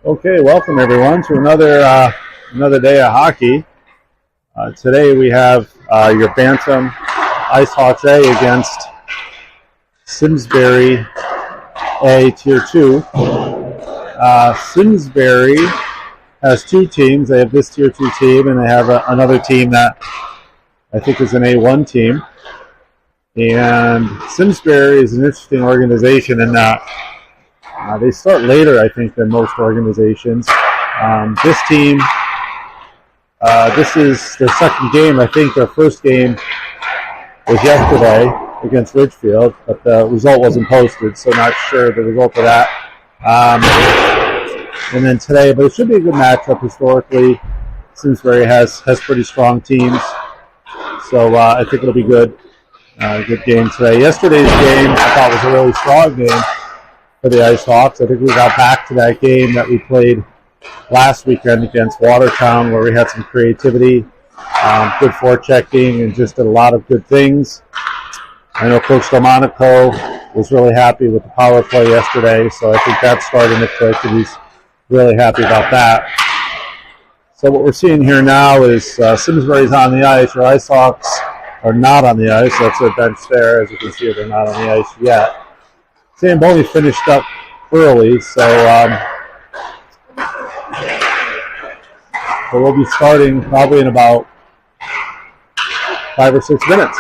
Okay, welcome everyone to another day of hockey. Today we have your Bantam Icehawks A against Simsbury A Tier 2. Simsbury has two teams. They have this Tier 2 team, and they have another team that I think is an A1 team. And Simsbury is an interesting organization in that they start later, I think, than most organizations. This team, this is their second game. I think their first game was yesterday against Ridgefield, but the result wasn't posted, so not sure the result of that. And then today, but it should be a good matchup historically. Simsbury has pretty strong teams, so I think it'll be good. Good game today. Yesterday's game I thought was a really strong game for the Icehawks. I think we got back to that game that we played last weekend against Watertown, where we had some creativity, good forechecking, and just did a lot of good things. I know Coach Delmonico was really happy with the power play yesterday, so I think that's starting to click, and he's really happy about that. So what we're seeing here now is Simsbury's on the ice. Our Icehawks are not on the ice. That's their bench there. As you can see, they're not on the ice yet. Zamboni finished up early, so we'll be starting probably in about 5 or 6 minutes.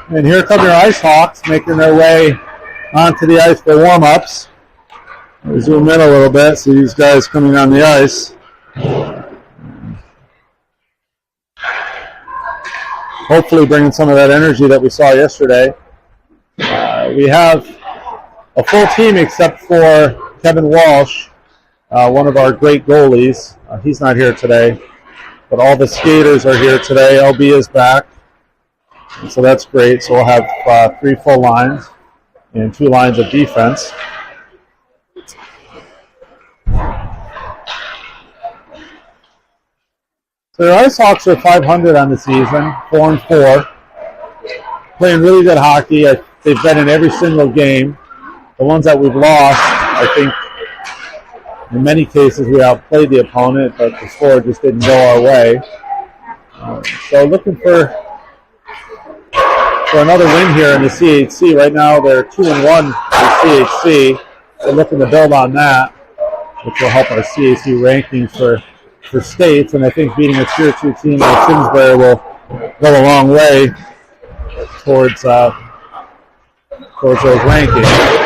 And here come your Icehawks making their way onto the ice for warm-ups. I'll zoom in a little bit, see these guys coming on the ice. Hopefully bringing some of that energy that we saw yesterday. We have a full team except for Kevin Walsh, one of our great goalies. He's not here today, but all the skaters are here today. LB is back. And so that's great. So we'll have 3 full lines and 2 lines of defense. So the Icehawks are 500 on the season, 4-4, playing really good hockey. They've been in every single game. The ones that we've lost, I think, in many cases we outplayed the opponent, but the score just didn't go our way. So looking for another win here in the CHC. Right now they're 2-1 in the CHC. They're looking to build on that, which will help our CHC rankings for states. And I think beating a Tier 2 team like Simsbury will go a long way towards those rankings.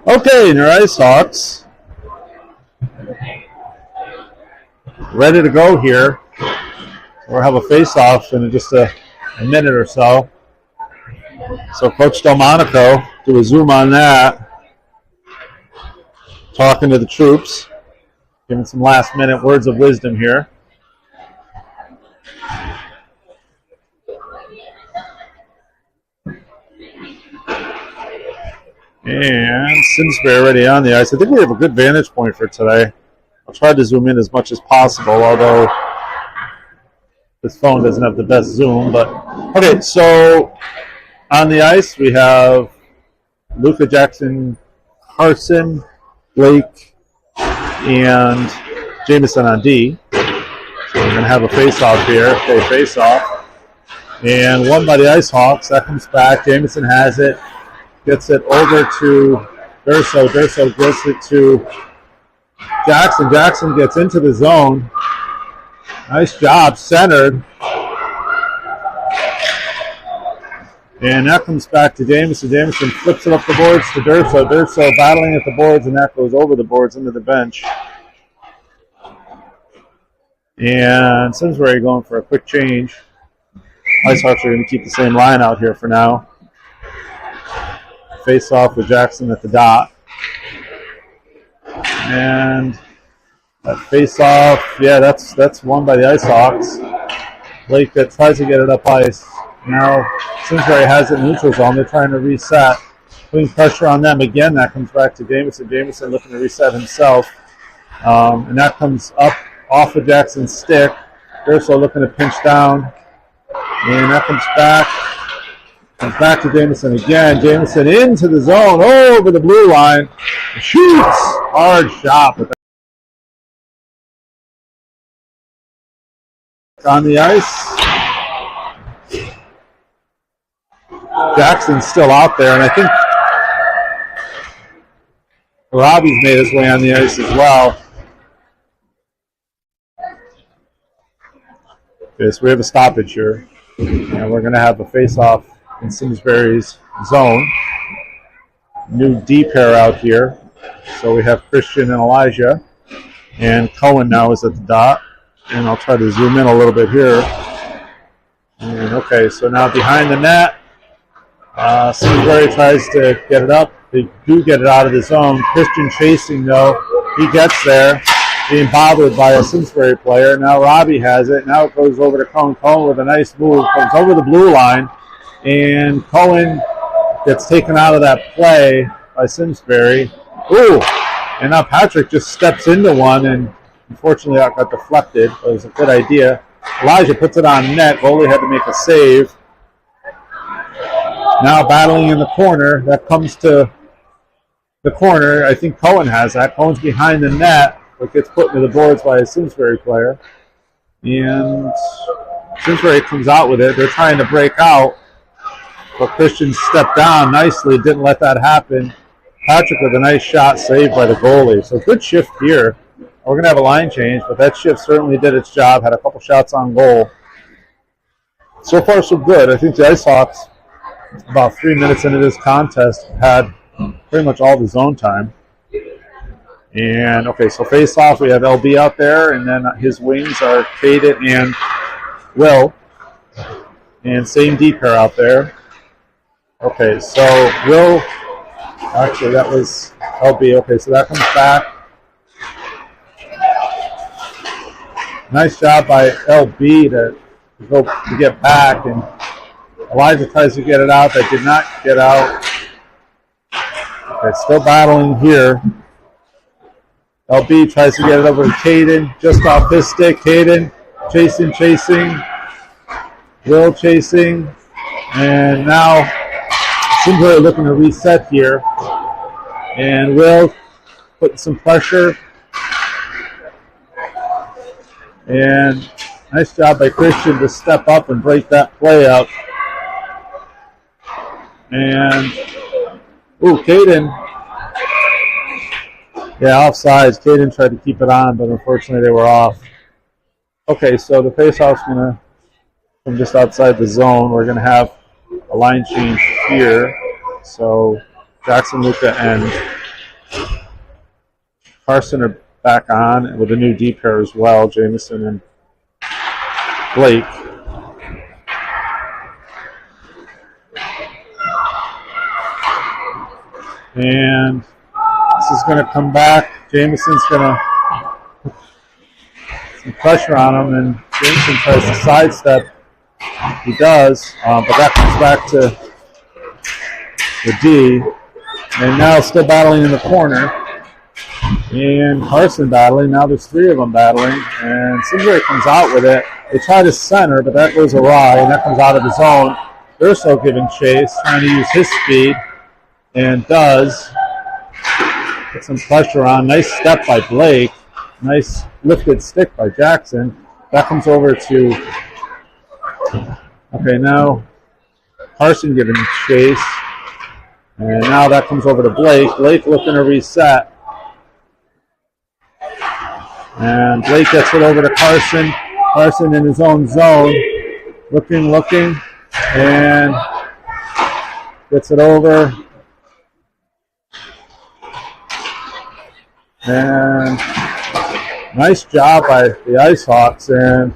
Okay, and your Icehawks ready to go here. We'll have a face-off in just a minute or so. So Coach Delmonico, do a zoom on that, talking to the troops, giving some last-minute words of wisdom here. And Simsbury already on the ice. I think we have a good vantage point for today. I'll try to zoom in as much as possible, although this phone doesn't have the best zoom. But okay, so on the ice we have Luka, Jackson, Carson, Blake, and Jameson on D. So we're going to have a face-off here. Okay, face-off. And won by the Icehawks. That comes back. Jameson has it. Gets it over to Durso. Durso gets it to Jackson. Jackson gets into the zone. Nice job. Centered. And that comes back to Jameson. Jameson flips it up the boards to Durso. Durso battling at the boards, and that goes over the boards into the bench. And Simsbury going for a quick change. Icehawks are going to keep the same line out here for now. Face off with Jackson at the dot. And that face off, yeah, that's won by the Icehawks. Blake that tries to get it up ice. Now Simsbury has it in neutral zone. They're trying to reset. Putting pressure on them again. That comes back to Jameson. Jameson looking to reset himself. And that comes up off of Jackson's stick. Durso looking to pinch down. And that comes back. Comes back to Jameson again. Jameson into the zone, over the blue line. Shoots. Hard shot. But on the ice. Jackson's still out there, and I think Robbie's made his way on the ice as well. Okay, so we have a stoppage here. And we're going to have a face-off in Simsbury's zone. New D pair out here. So we have Christian and Elijah. And Cohen now is at the dot. And I'll try to zoom in a little bit here. And okay, so now behind the net, Simsbury tries to get it up. They do get it out of the zone. Christian chasing, though. He gets there, being bothered by a Simsbury player. Now Robbie has it. Now it goes over to Cohen. Cohen with a nice move. Comes over the blue line. And Cohen gets taken out of that play by Simsbury. Ooh! And now Patrick just steps into one, and unfortunately that got deflected. But it was a good idea. Elijah puts it on net. Goalie had to make a save. Now battling in the corner. That comes to the corner. I think Cohen has that. Cohen's behind the net, but gets put into the boards by a Simsbury player. And Simsbury comes out with it. They're trying to break out, but Christian stepped down nicely, didn't let that happen. Patrick with a nice shot saved by the goalie. So good shift here. We're going to have a line change, but that shift certainly did its job. Had a couple shots on goal. So far, so good. I think the Icehawks, about 3 minutes into this contest, had pretty much all the zone time. And, okay, so face-off, we have LB out there, and then his wings are Caden and Will. And same D pair out there. Okay, so Will, actually that was LB. Okay, so that comes back. Nice job by LB to get back, and Elijah tries to get it out. That did not get out. Okay, still battling here. LB tries to get it over to Caden, just off his stick. Caden chasing. Will chasing. And now Simsbury looking to reset here. And Will putting some pressure. And nice job by Christian to step up and break that play up. And, Caden. Yeah, offsides. Caden tried to keep it on, but unfortunately they were off. Okay, so the faceoff's going to come just outside the zone. We're going to have a line change here. So Jackson, Luca, and Carson are back on with a new D pair as well, Jameson and Blake. And this is going to come back. Jameson's going to put some pressure on him, and Jameson tries to sidestep. He does, but that comes back to the D. And now still battling in the corner. And Carson battling. Now there's three of them battling. And Simsbury comes out with it. They try to center, but that goes awry, and that comes out of his zone. Urso giving chase, trying to use his speed, and does. Put some pressure on. Nice step by Blake. Nice lifted stick by Jackson. That comes over to... Okay, now Carson giving chase. And now that comes over to Blake. Blake looking to reset. And Blake gets it over to Carson. Carson in his own zone. Looking, and gets it over. And nice job by the Icehawks. And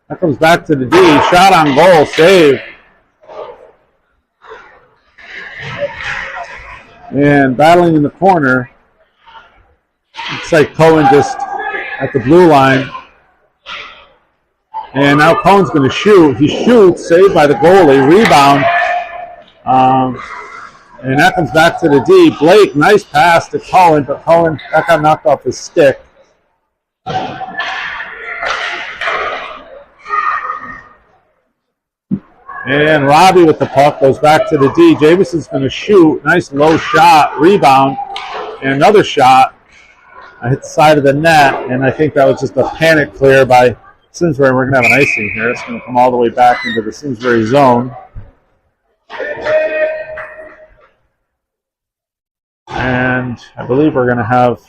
that comes back to the D. Shot on goal. Save. And battling in the corner. Looks like Cohen just at the blue line. And now Cohen's going to shoot. He shoots. Saved by the goalie. Rebound. And that comes back to the D. Blake, nice pass to Cohen. But Cohen, that got knocked off his stick. And Robbie with the puck goes back to the D. Jameson's going to shoot. Nice low shot. Rebound. And another shot. I hit the side of the net. And I think that was just a panic clear by Simsbury. We're going to have an icing here. It's going to come all the way back into the Simsbury zone. And I believe we're going to have...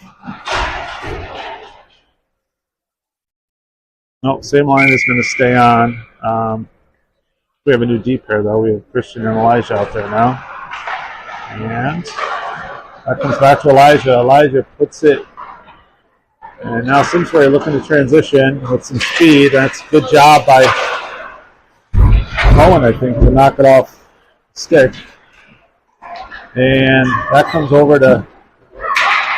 No, same line is going to stay on. We have a new D pair, though. We have Christian and Elijah out there now. And that comes back to Elijah. Elijah puts it. And now Simsbury looking to transition with some speed. That's a good job by Cohen, I think, to knock it off stick. And that comes over to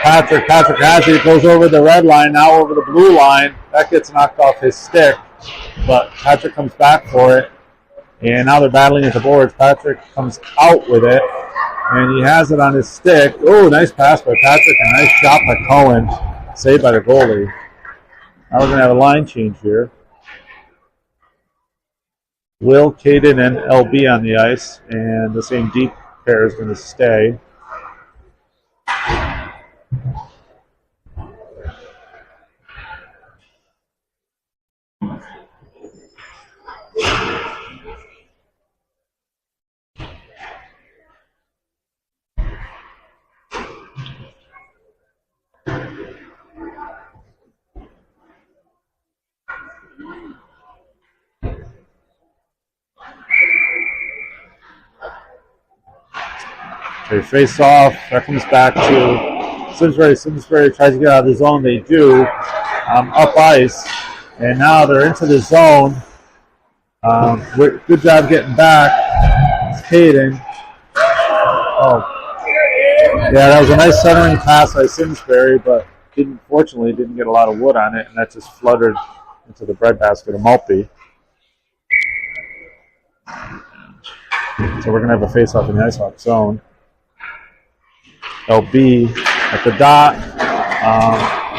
Patrick. Patrick has it. It goes over the red line, now over the blue line. That gets knocked off his stick. But Patrick comes back for it. And now they're battling at the boards. Patrick comes out with it, and he has it on his stick. Oh, nice pass by Patrick, and nice shot by Cohen. Saved by the goalie. Now we're going to have a line change here. Will, Caden, and LB on the ice, and the same deep pair is going to stay. They face off. That comes back to Simsbury. Simsbury tries to get out of the zone. They do. Up ice. And now they're into the zone. Good job getting back. It's Caden. Oh. Yeah, that was a nice centering pass by Simsbury, but fortunately didn't get a lot of wood on it, and that just fluttered into the breadbasket of Maltby. So we're going to have a face-off in the Icehawks zone. LB at the dot.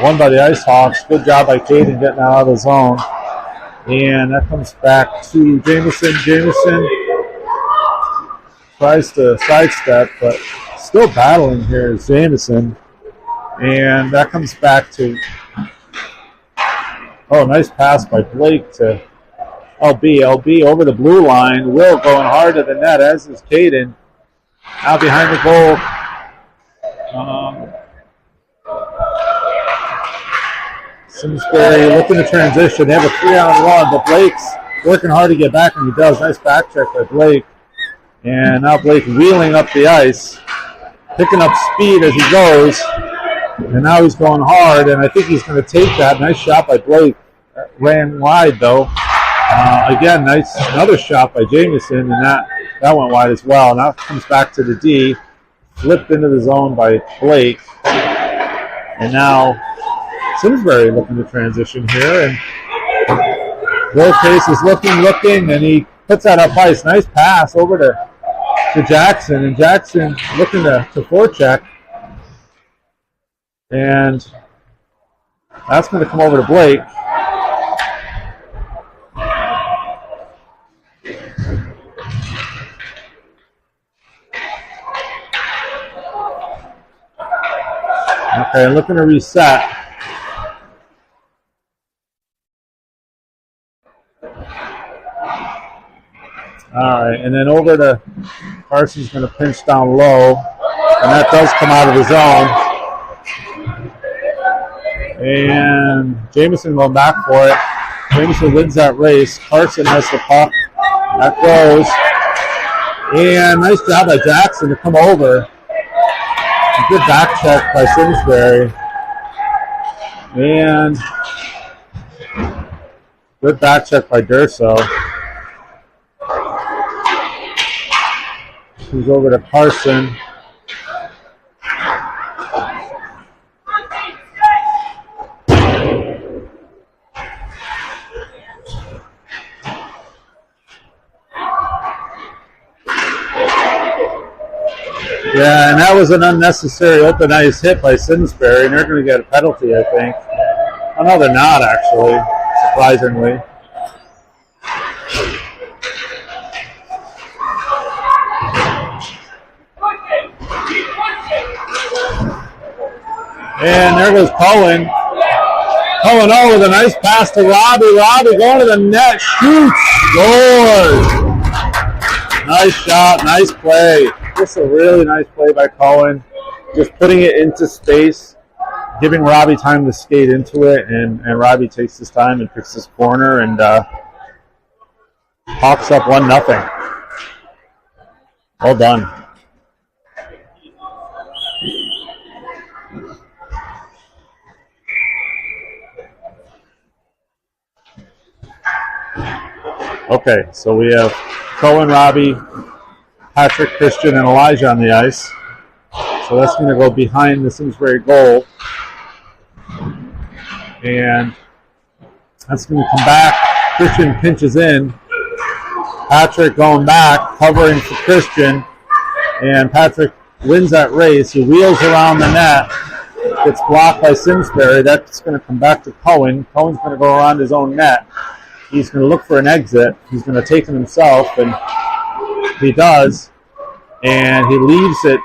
Won by the Icehawks. Good job by Caden getting out of the zone. And that comes back to Jameson. Jameson tries to sidestep, but still battling here is Jameson. And that comes back to, nice pass by Blake to LB over the blue line. Will going hard to the net, as is Caden. Out behind the goal. Simsbury looking to transition. They have a 3-on-1, but Blake's working hard to get back, and he does. Nice back check by Blake. And now Blake wheeling up the ice, picking up speed as he goes. And now he's going hard, and I think he's going to take that. Nice shot by Blake. Ran wide, though. Again, nice another shot by Jamison, and that went wide as well. Now it comes back to the D. Flipped into the zone by Blake. And now Simsbury looking to transition here. And Will Case is looking, and he puts that up ice. Nice pass over to Jackson. And Jackson looking to forecheck. And that's going to come over to Blake. Okay, looking to reset. All right, and then over to Carson's going to pinch down low, and that does come out of the zone. And Jamison going back for it. Jamison wins that race. Carson has the puck. That goes. And nice job by Jackson to come over. A good back check by Simsbury. And good back check by Durso. He's over to Carson. Yeah, and that was an unnecessary open ice hit by Simsbury, and they're going to get a penalty, I think. Oh, no, they're not, actually, surprisingly. And there goes Cohen. Cohen with a nice pass to Robbie. Robbie going to the net, shoots, scores. Nice shot, nice play. Just a really nice play by Cohen. Just putting it into space, giving Robbie time to skate into it, and Robbie takes his time and picks his corner, and Hawks up 1-0. Well done. Okay, so we have Cohen, Robbie, Patrick, Christian, and Elijah on the ice. So that's going to go behind the Simsbury goal. And that's going to come back. Christian pinches in. Patrick going back, covering for Christian. And Patrick wins that race. He wheels around the net. Gets blocked by Simsbury. That's going to come back to Cohen. Cohen's going to go around his own net. He's going to look for an exit. He's going to take it himself, and he does. And he leaves it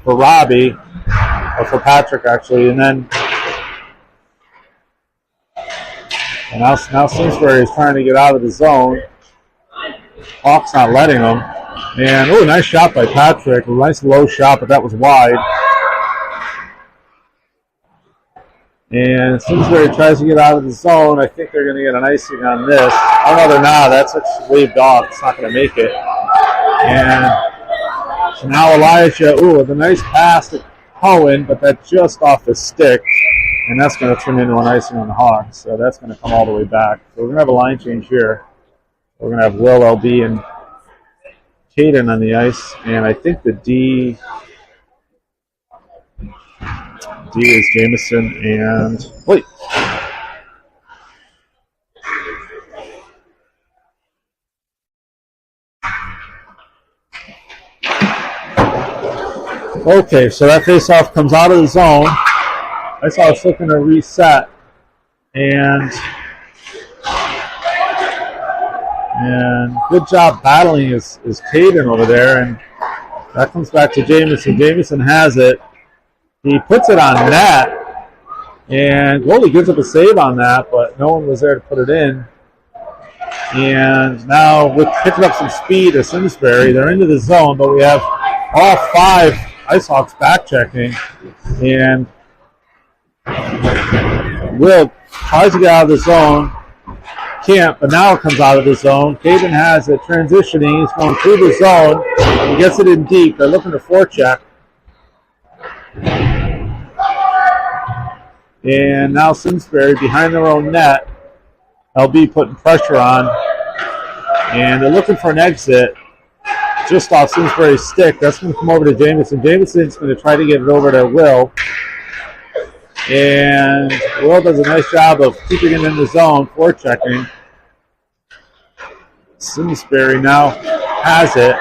for Robbie, or for Patrick, actually. And then now Simsbury is trying to get out of the zone. Hawk's not letting him. And, nice shot by Patrick. A nice low shot, but that was wide. And Simsbury tries to get out of the zone. I think they're going to get an icing on this. Oh, no, they're not. That's just waved off. It's not going to make it. And so now Elijah, with a nice pass to Cohen, but that's just off his stick. And that's going to turn into an icing on the Hawks. So that's going to come all the way back. So we're going to have a line change here. We're going to have Will, LB, and Caden on the ice. And I think the D is Jamison and Blake. Okay, so that face-off comes out of the zone. Icehouse looking to reset, and good job battling is Caden over there, and that comes back to Jamison. Jamison has it. He puts it on net, and goalie gives up a save on that, but no one was there to put it in. And now with picking up some speed of Simsbury, they're into the zone, but we have all 5 Icehawks back checking. And Will tries to get out of the zone, can't, but now it comes out of the zone. Caden has it transitioning. He's going through the zone. He gets it in deep. They're looking to forecheck. And now Simsbury behind their own net. LB putting pressure on. And they're looking for an exit just off Simsbury's stick. That's going to come over to Jamison. Jamison's going to try to get it over to Will. And Will does a nice job of keeping it in the zone, forechecking. Simsbury now has it.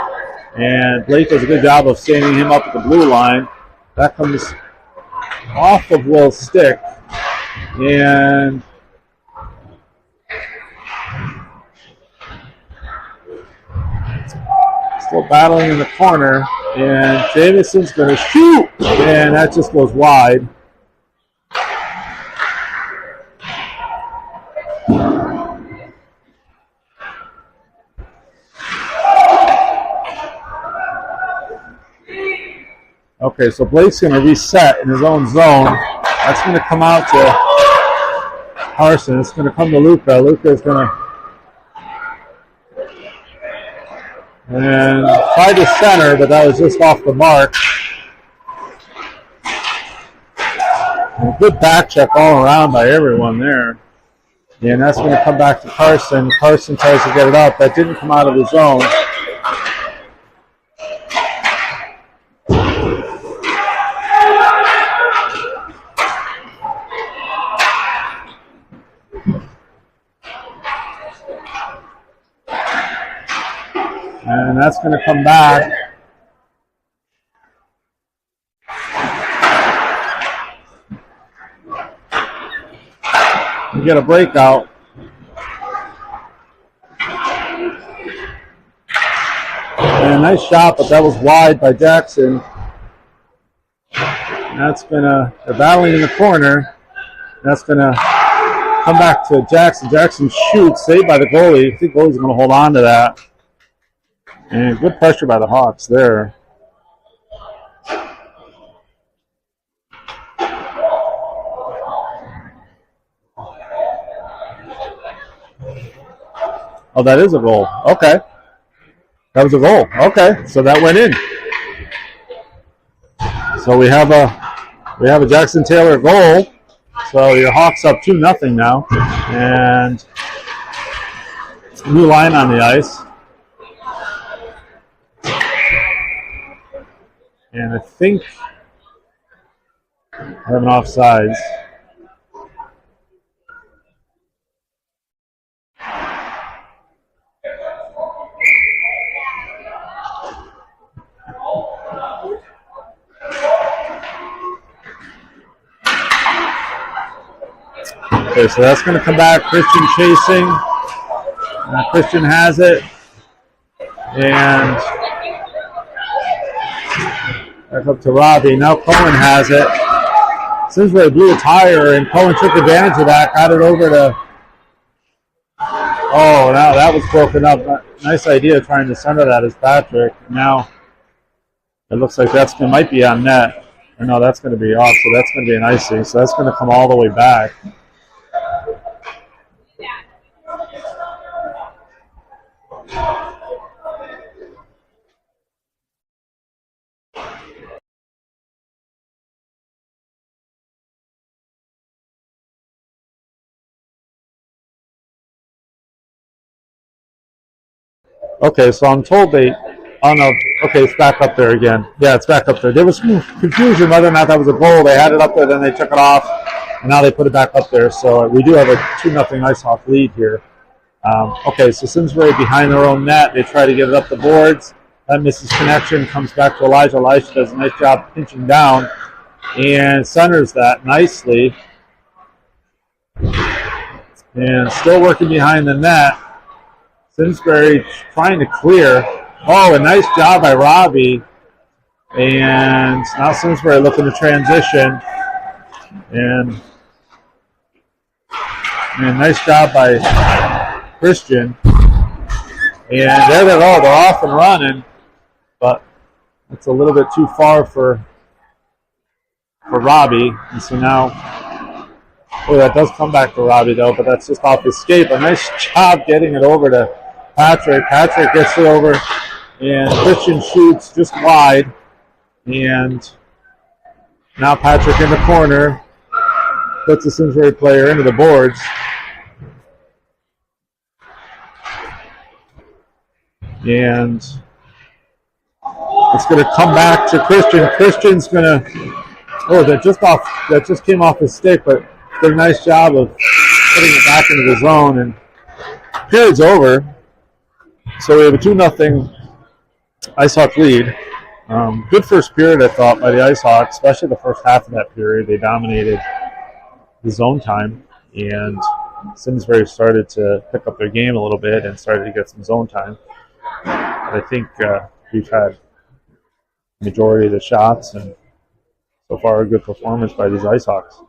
And Blake does a good job of standing him up at the blue line. That comes off of Will's stick. And still battling in the corner. And Jamison's going to shoot. And that just goes wide. Okay, so Blake's going to reset in his own zone. That's going to come out to Carson. It's going to come to Luca. Luca's going to and try to center, but that was just off the mark. And good back check all around by everyone there. And that's going to come back to Carson. Carson tries to get it up. That didn't come out of the zone. And that's going to come back. We get a breakout. And a nice shot, but that was wide by Jackson. And that's going to, they're battling in the corner. That's going to come back to Jackson. Jackson shoots, saved by the goalie. I think the goalie's going to hold on to that. And good pressure by the Hawks there. Oh, that is a goal. Okay. That was a goal. Okay. So that went in. So we have a Jackson Taylor goal. So your Hawks up 2-0 now. And new line on the ice. And I think I have an offsides. Okay, so that's going to come back. Christian chasing. Christian has it. And back up to Robbie. Now Cohen has it. Simsbury blew a tire, and Cohen took advantage of that. Got it over to... Oh, now that was broken up. Nice idea trying to center that as Patrick. Now it looks like that's going might be on net. Or no, that's going to be off, so that's going to be an icing. So that's going to come all the way back. Okay, so I'm told they... Oh, no. Okay, it's back up there again. Yeah, it's back up there. There was some confusion whether or not that was a goal. They had it up there, then they took it off, and now they put it back up there. So we do have a 2-0 Icehawk lead here. Okay, so Simsbury behind their own net. They try to get it up the boards. That misses connection. Comes back to Elijah. Elijah does a nice job pinching down and centers that nicely. And still working behind the net. Simsbury trying to clear. Oh, a nice job by Robbie. And now Simsbury looking to transition. And nice job by Christian. And there they go. They're off and running. But it's a little bit too far for Robbie. And so now, that does come back to Robbie, though, but that's just off his skate. A nice job getting it over to Patrick. Patrick gets it over, and Christian shoots just wide. And now Patrick in the corner puts the Simsbury player into the boards. And it's going to come back to Christian. Christian's going to, that just came off his stick, but did a nice job of putting it back into the zone. And period's over. So we have a 2-0 Icehawk lead. Good first period, I thought, by the Icehawks, especially the first half of that period. They dominated the zone time, and Simsbury started to pick up their game a little bit and started to get some zone time. But I think we've had the majority of the shots, and so far a good performance by these Icehawks.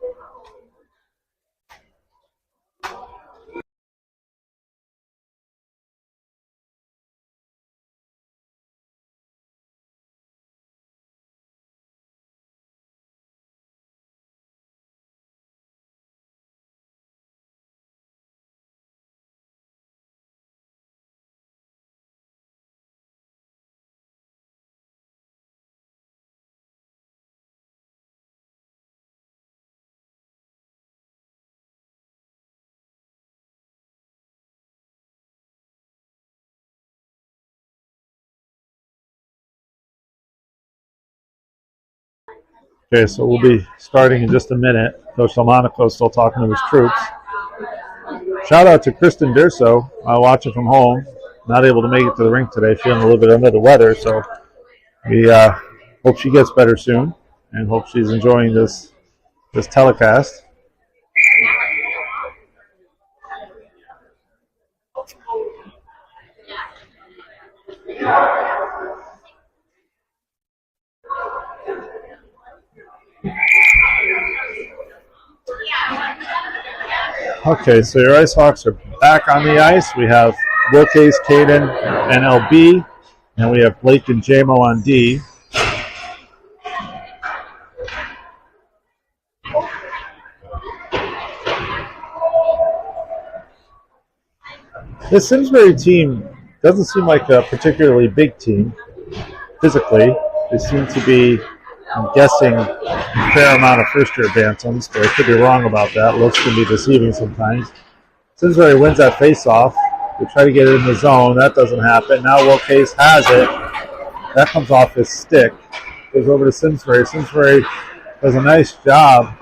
Okay, so we'll be starting in just a minute. Coach Delmonico is still talking to his troops. Shout out to Kristen Durso, watching from home. Not able to make it to the rink today, feeling a little bit under the weather. So we hope she gets better soon, and hope she's enjoying this telecast. Okay, so your Icehawks are back on the ice. We have Will Case, Caden, and LB, and we have Blake and JMO on D. This Simsbury team doesn't seem like a particularly big team physically. They seem to be, I'm guessing, a fair amount of first-year Bantams, but I could be wrong about that. Looks can be deceiving sometimes. Simsbury wins that face-off. They try to get it in the zone. That doesn't happen. Now Will Case has it. That comes off his stick. Goes over to Simsbury. Simsbury does a nice job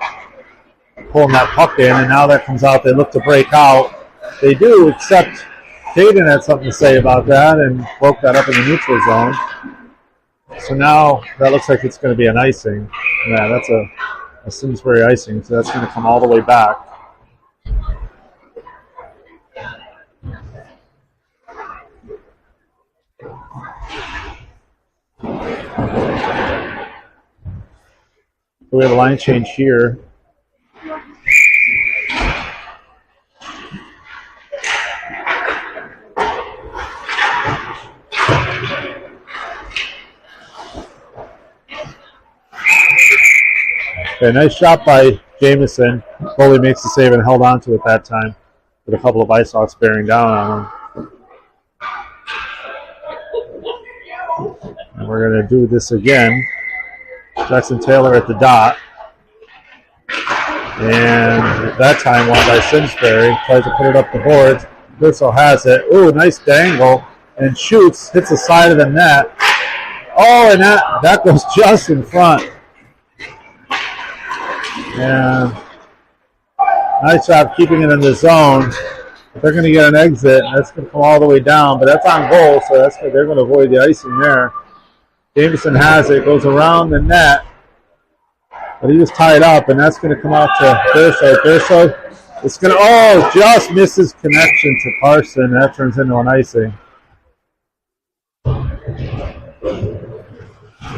pulling that puck in, and now that comes out. They look to break out. They do, except Caden had something to say about that and broke that up in the neutral zone. So now that looks like it's going to be an icing. Yeah, that's a Simsbury icing, so that's going to come all the way back. So we have a line change here. Okay, nice shot by Jamison. Goalie makes the save and held on to it that time with a couple of Icehawks bearing down on him. And we're going to do this again. Jackson Taylor at the dot. And that time won by Simsbury. Tries to put it up the boards. Durso has it. Ooh, nice dangle. And shoots. Hits the side of the net. Oh, and that goes just in front. And nice job keeping it in the zone. They're going to get an exit. That's going to come all the way down, but that's on goal, so they're going to avoid the icing there. Jameson has it, goes around the net, but he was tied up, and that's going to come out to Durso. Durso, it's going to, just misses connection to Carson. That turns into an icing.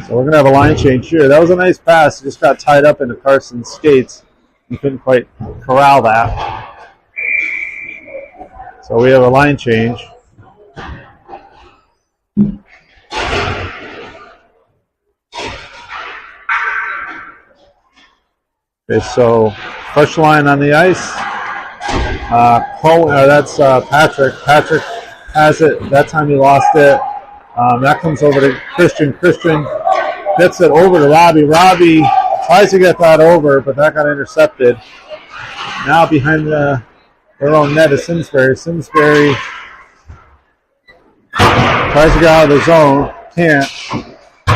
So we're going to have a line change here. That was a nice pass. It just got tied up into Carson's skates. He couldn't quite corral that. So we have a line change. Okay, so fresh line on the ice. That's Patrick. Patrick has it. That time he lost it. That comes over to Christian. Christian gets it over to Robbie. Robbie tries to get that over, but that got intercepted. Now behind their own net is Simsbury. Simsbury tries to get out of the zone. Can't.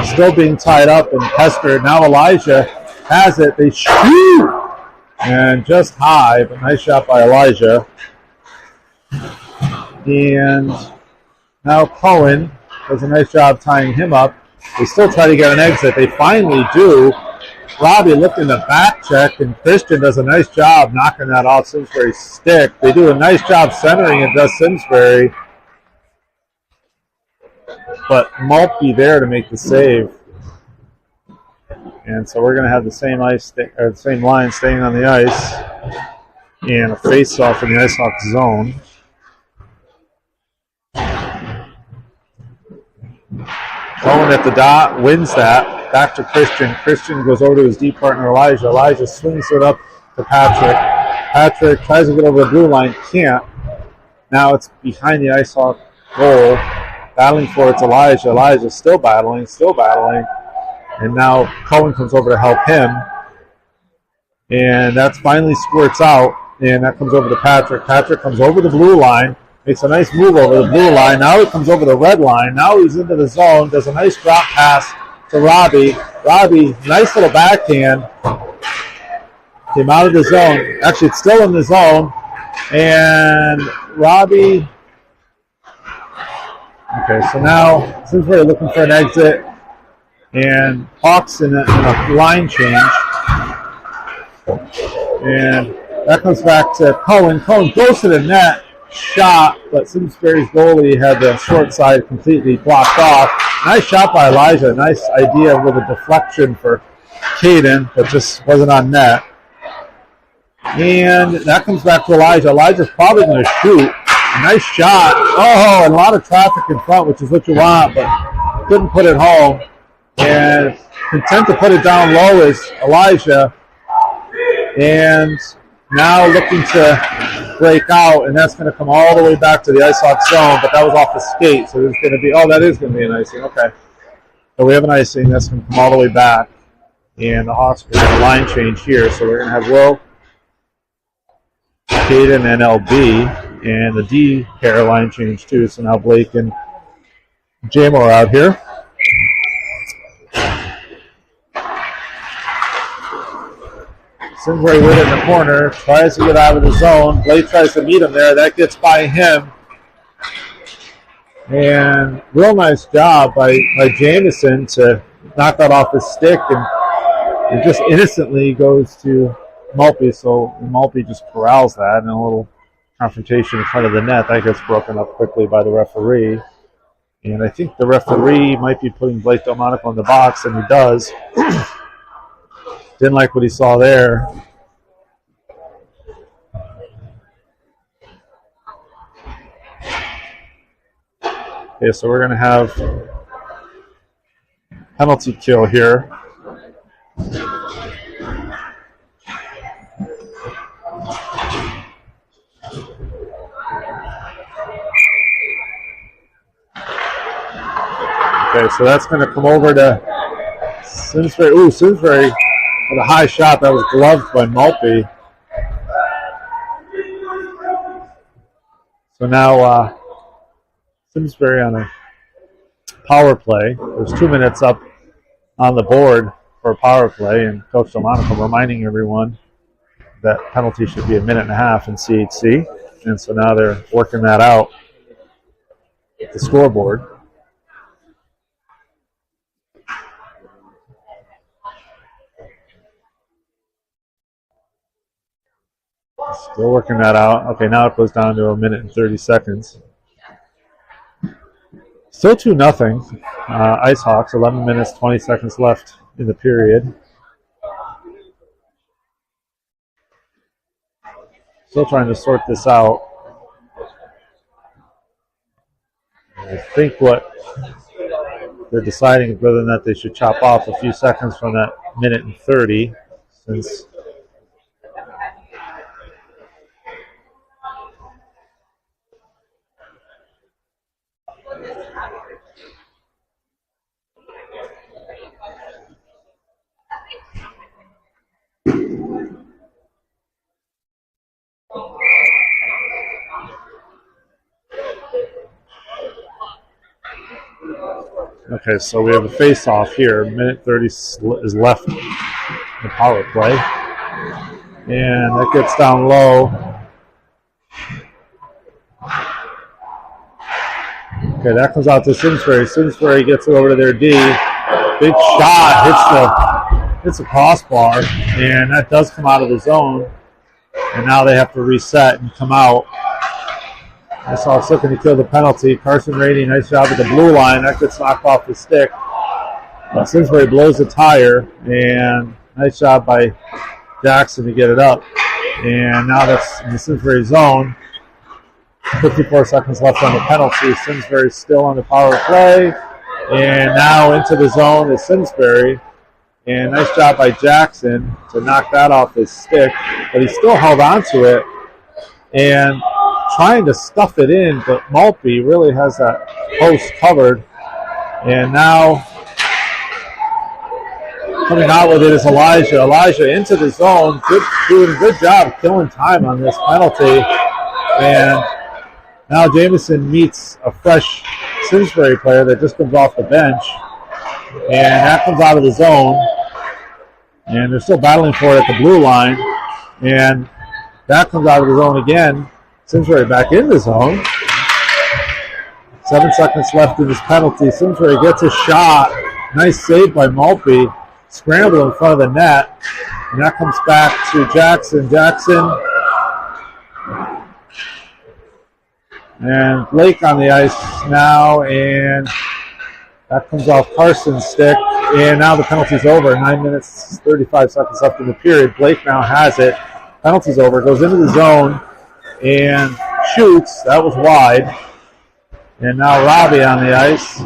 Still being tied up and pestered. Now Elijah has it. They shoot. And just high, but nice shot by Elijah. And now Cohen does a nice job tying him up. They still try to get an exit. They finally do. Robbie looking to back check, and Christian does a nice job knocking that off Simsbury's stick. They do a nice job centering it, does Simsbury. But Maltby there to make the save. And so we're going to have the same same line staying on the ice, and a face-off in the Icehawks zone. Cohen at the dot wins that. Back to Christian. Christian goes over to his deep partner Elijah. Elijah swings it up to Patrick. Patrick tries to get over the blue line, can't. Now it's behind the Icehawk goal. Battling for it's Elijah. Elijah still battling. And now Cohen comes over to help him. And that finally squirts out. And that comes over to Patrick. Patrick comes over the blue line. Makes a nice move over the blue line. Now he comes over the red line. Now he's into the zone. Does a nice drop pass to Robbie. Robbie, nice little backhand. Came out of the zone. Actually, it's still in the zone. And Robbie. Okay, so now Simsbury looking for an exit. And Hawks in a line change. And that comes back to Cohen. Cohen goes to the net, shot, but Simsbury's goalie had the short side completely blocked off. Nice shot by Elijah. Nice idea with a deflection for Caden, but just wasn't on net. And that comes back to Elijah. Elijah's probably going to shoot. Nice shot. Oh, and a lot of traffic in front, which is what you want, but couldn't put it home. And content to put it down low is Elijah. And now looking to break out, and that's going to come all the way back to the Icehawks zone, but that was off the skate, so there's going to be, that is going to be an icing, okay. So we have an icing, that's going to come all the way back, and the Hawks are going to line change here, so we're going to have Will, Caden, and LB, and the D pair line change too, so now Blake and Jamo are out here. Simsbury with it in the corner, tries to get out of the zone. Blake tries to meet him there. That gets by him. And real nice job by Jamison to knock that off his stick. And it just innocently goes to Maltby. So Maltby just corrals that. And a little confrontation in front of the net. That gets broken up quickly by the referee. And I think the referee might be putting Blake Delmonico in the box, and he does. Didn't like what he saw there. Okay, so we're going to have penalty kill here. Okay, so that's going to come over to Simsbury. Ooh, Simsbury with a high shot that was gloved by Maltby. So now Simsbury on a power play. There's 2 minutes up on the board for a power play, and Coach Delmonico reminding everyone that penalty should be a minute and a half in CHC. And so now they're working that out at the scoreboard. Still working that out. Okay, now it goes down to a minute and 30 seconds. Still 2-0. Icehawks, 11 minutes, 20 seconds left in the period. Still trying to sort this out. I think what they're deciding is whether or not they should chop off a few seconds from that minute and 30, since okay, so we have a face-off here. Minute 30 is left in the power play. And that gets down low. Okay, that comes out to Simsbury. Simsbury gets it over to their D. Big shot, hits the crossbar, and that does come out of the zone. And now they have to reset and come out. Icehawks looking to kill the penalty. Carson Rady, nice job at the blue line. That gets knocked off the stick. Simsbury blows the tire, and nice job by Jackson to get it up. And now that's in the Simsbury zone. 54 seconds left on the penalty. Simsbury still on the power play. And now into the zone is Simsbury. And nice job by Jackson to knock that off his stick. But he still held on to it. And trying to stuff it in, but Maltby really has that post covered. And now coming out with it is Elijah. Elijah into the zone, doing a good job killing time on this penalty. And now Jamison meets a fresh Simsbury player that just comes off the bench. And that comes out of the zone. And they're still battling for it at the blue line. And that comes out of the zone again. Simsbury back in the zone. 7 seconds left in this penalty. Simsbury gets a shot. Nice save by Maltby. Scramble in front of the net. And that comes back to Jackson. Jackson and Blake on the ice now. And that comes off Carson's stick. And now the penalty's over. 9 minutes, 35 seconds left in the period. Blake now has it. Penalty's over. Goes into the zone and shoots. That was wide. And now Robbie on the ice.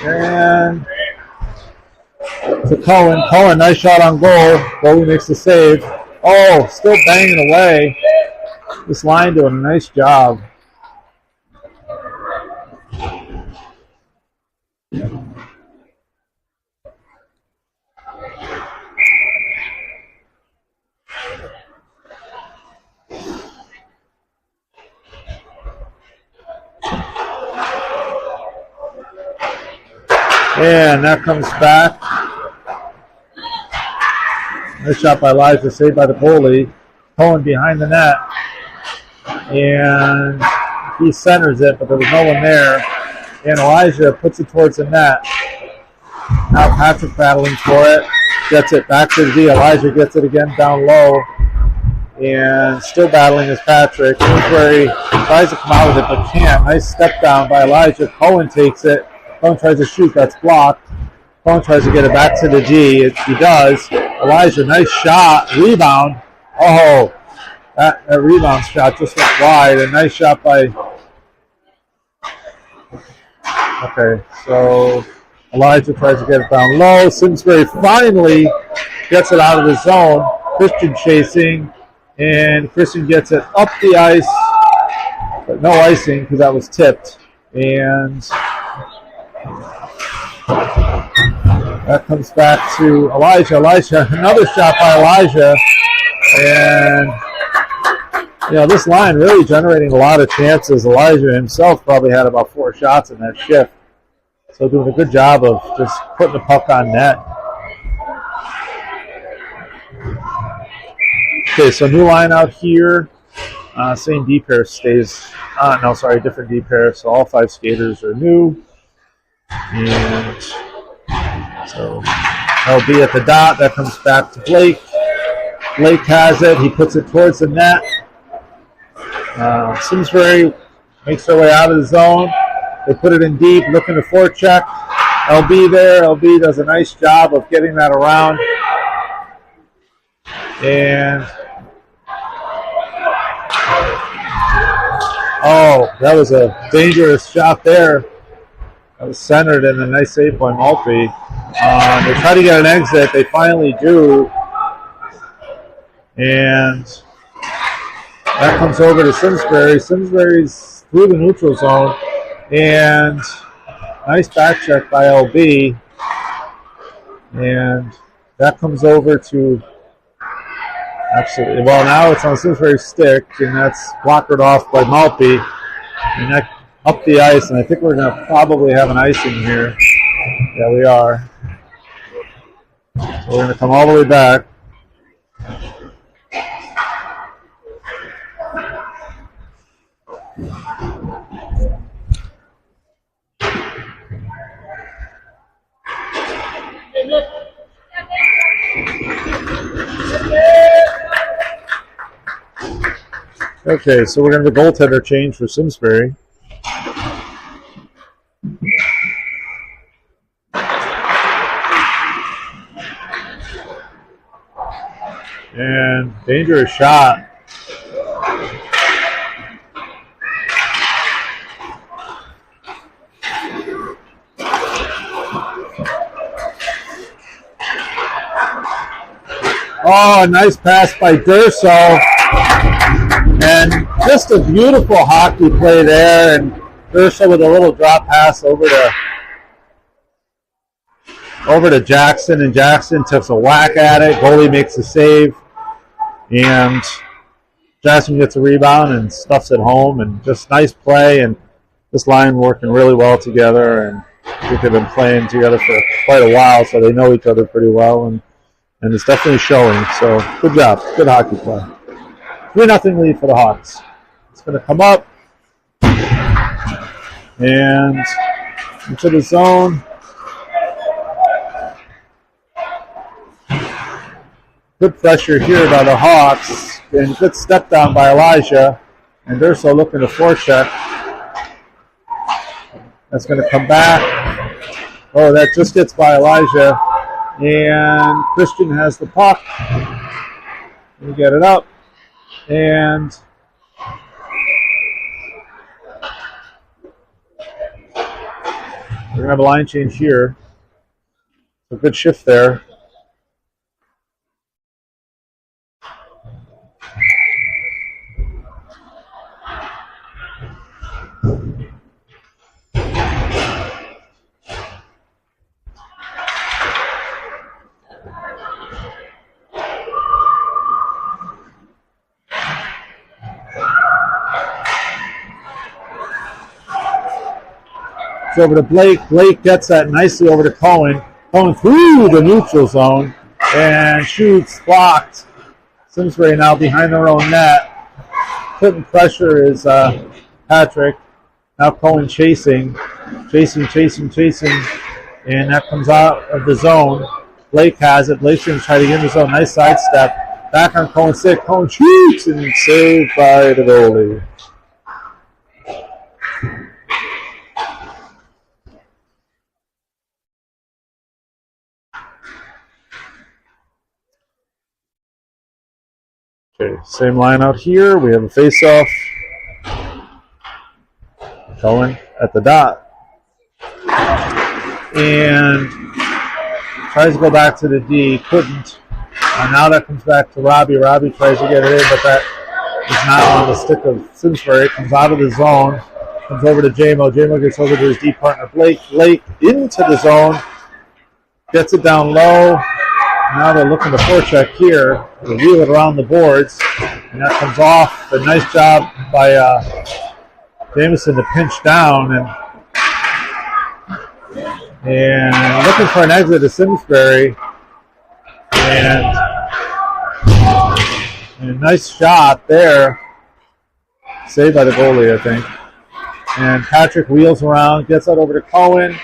And to Cohen. Cohen, nice shot on goal. Goalie makes the save. Oh, still banging away. This line doing a nice job. And that comes back. Nice shot by Elijah, saved by the goalie. Cohen behind the net. And he centers it, but there was no one there. And Elijah puts it towards the net. Now Patrick battling for it. Gets it back to the D. Elijah gets it again down low. And still battling is Patrick. Simsbury tries to come out with it, but can't. Nice step down by Elijah. Cohen takes it. Cohen tries to shoot. That's blocked. Cohen tries to get it back to the D. He does. Elijah, nice shot. Rebound. Oh, that rebound shot just went wide. A nice shot by... Okay, so Elijah tries to get it down low. Simsbury finally gets it out of the zone. Christian chasing. And Christian gets it up the ice. But no icing because that was tipped. And... that comes back to Elijah. Elijah, another shot by Elijah. And, you know, this line really generating a lot of chances. Elijah himself probably had about 4 shots in that shift. So doing a good job of just putting the puck on net. Okay, so new line out here. Same D pair stays. Different D pair. So all 5 skaters are new. And so that'll be at the dot. That comes back to Blake. Blake has it. He puts it towards the net. Simsbury makes their way out of the zone. They put it in deep, looking to forecheck. LB there. LB does a nice job of getting that around. And oh, that was a dangerous shot there. That was centered and a nice save by Maltby. They try to get an exit. They finally do. And that comes over to Simsbury. Simsbury's through the neutral zone. And nice back check by LB. And that comes over to, actually, well, now it's on Simsbury's stick, and that's blockered off by Maltby. And that up the ice, and I think we're going to probably have an icing here. Yeah, we are. So we're going to come all the way back. Okay, so we're going to have a goaltender change for Simsbury. And dangerous shot. Oh, a nice pass by Durso. And just a beautiful hockey play there. And Durso with a little drop pass over to Jackson. And Jackson takes a whack at it. Goalie makes a save. And Jackson gets a rebound and stuffs it home. And just nice play. And this line working really well together. And I think they've been playing together for quite a while, so they know each other pretty well. And it's definitely showing. So good job. Good hockey play. 3-0 lead for the Hawks. It's going to come up. And into the zone. Good pressure here by the Hawks. And good step down by Elijah. And Durso looking to forecheck. That's going to come back. Oh, that just gets by Elijah. And Christian has the puck. We get it up. And we're going to have a line change here. A good shift there. It's over to Blake. Blake gets that nicely over to Cohen. Cohen through the neutral zone and shoots, blocked. Simsbury now behind their own net. Putting pressure is Patrick. Now Cohen chasing. And that comes out of the zone. Blake has it. Blake's going to try to get in the zone. Nice sidestep. Back on Cohen's stick. Cohen shoots and saved by the goalie. Okay, same line out here. We have a face-off. Cohen at the dot. And tries to go back to the D. Couldn't. And now that comes back to Robbie. Robbie tries to get it in, but that is not on the stick of Simsbury. It comes out of the zone. Comes over to J-Mo. J-Mo gets over to his D partner, Blake. Blake into the zone. Gets it down low. Now they're looking to forecheck here. They wheel it around the boards. And that comes off. A nice job by Jameson to pinch down. And looking for an exit to Simsbury. And a nice shot there. Saved by the goalie, I think. And Patrick wheels around, gets that over to Cohen.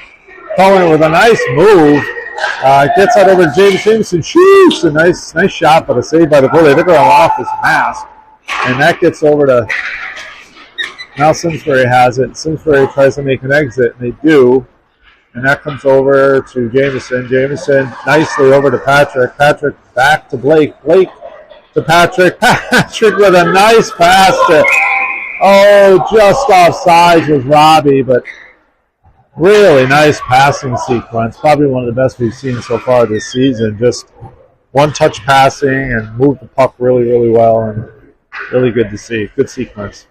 Cohen with a nice move. Gets that over to Jameson, shoots a nice shot, but a save by the goalie. They're going off his mask, and that gets over to, now Simsbury has it. Simsbury tries to make an exit, and they do, And that comes over to Jameson. Jameson nicely over to Patrick. Patrick back to Blake. Blake to Patrick. Patrick with a nice pass to, just offsides was Robbie, but really nice passing sequence. Probably one of the best we've seen so far this season. Just one-touch passing and moved the puck really, really well, and really good to see. Good sequence.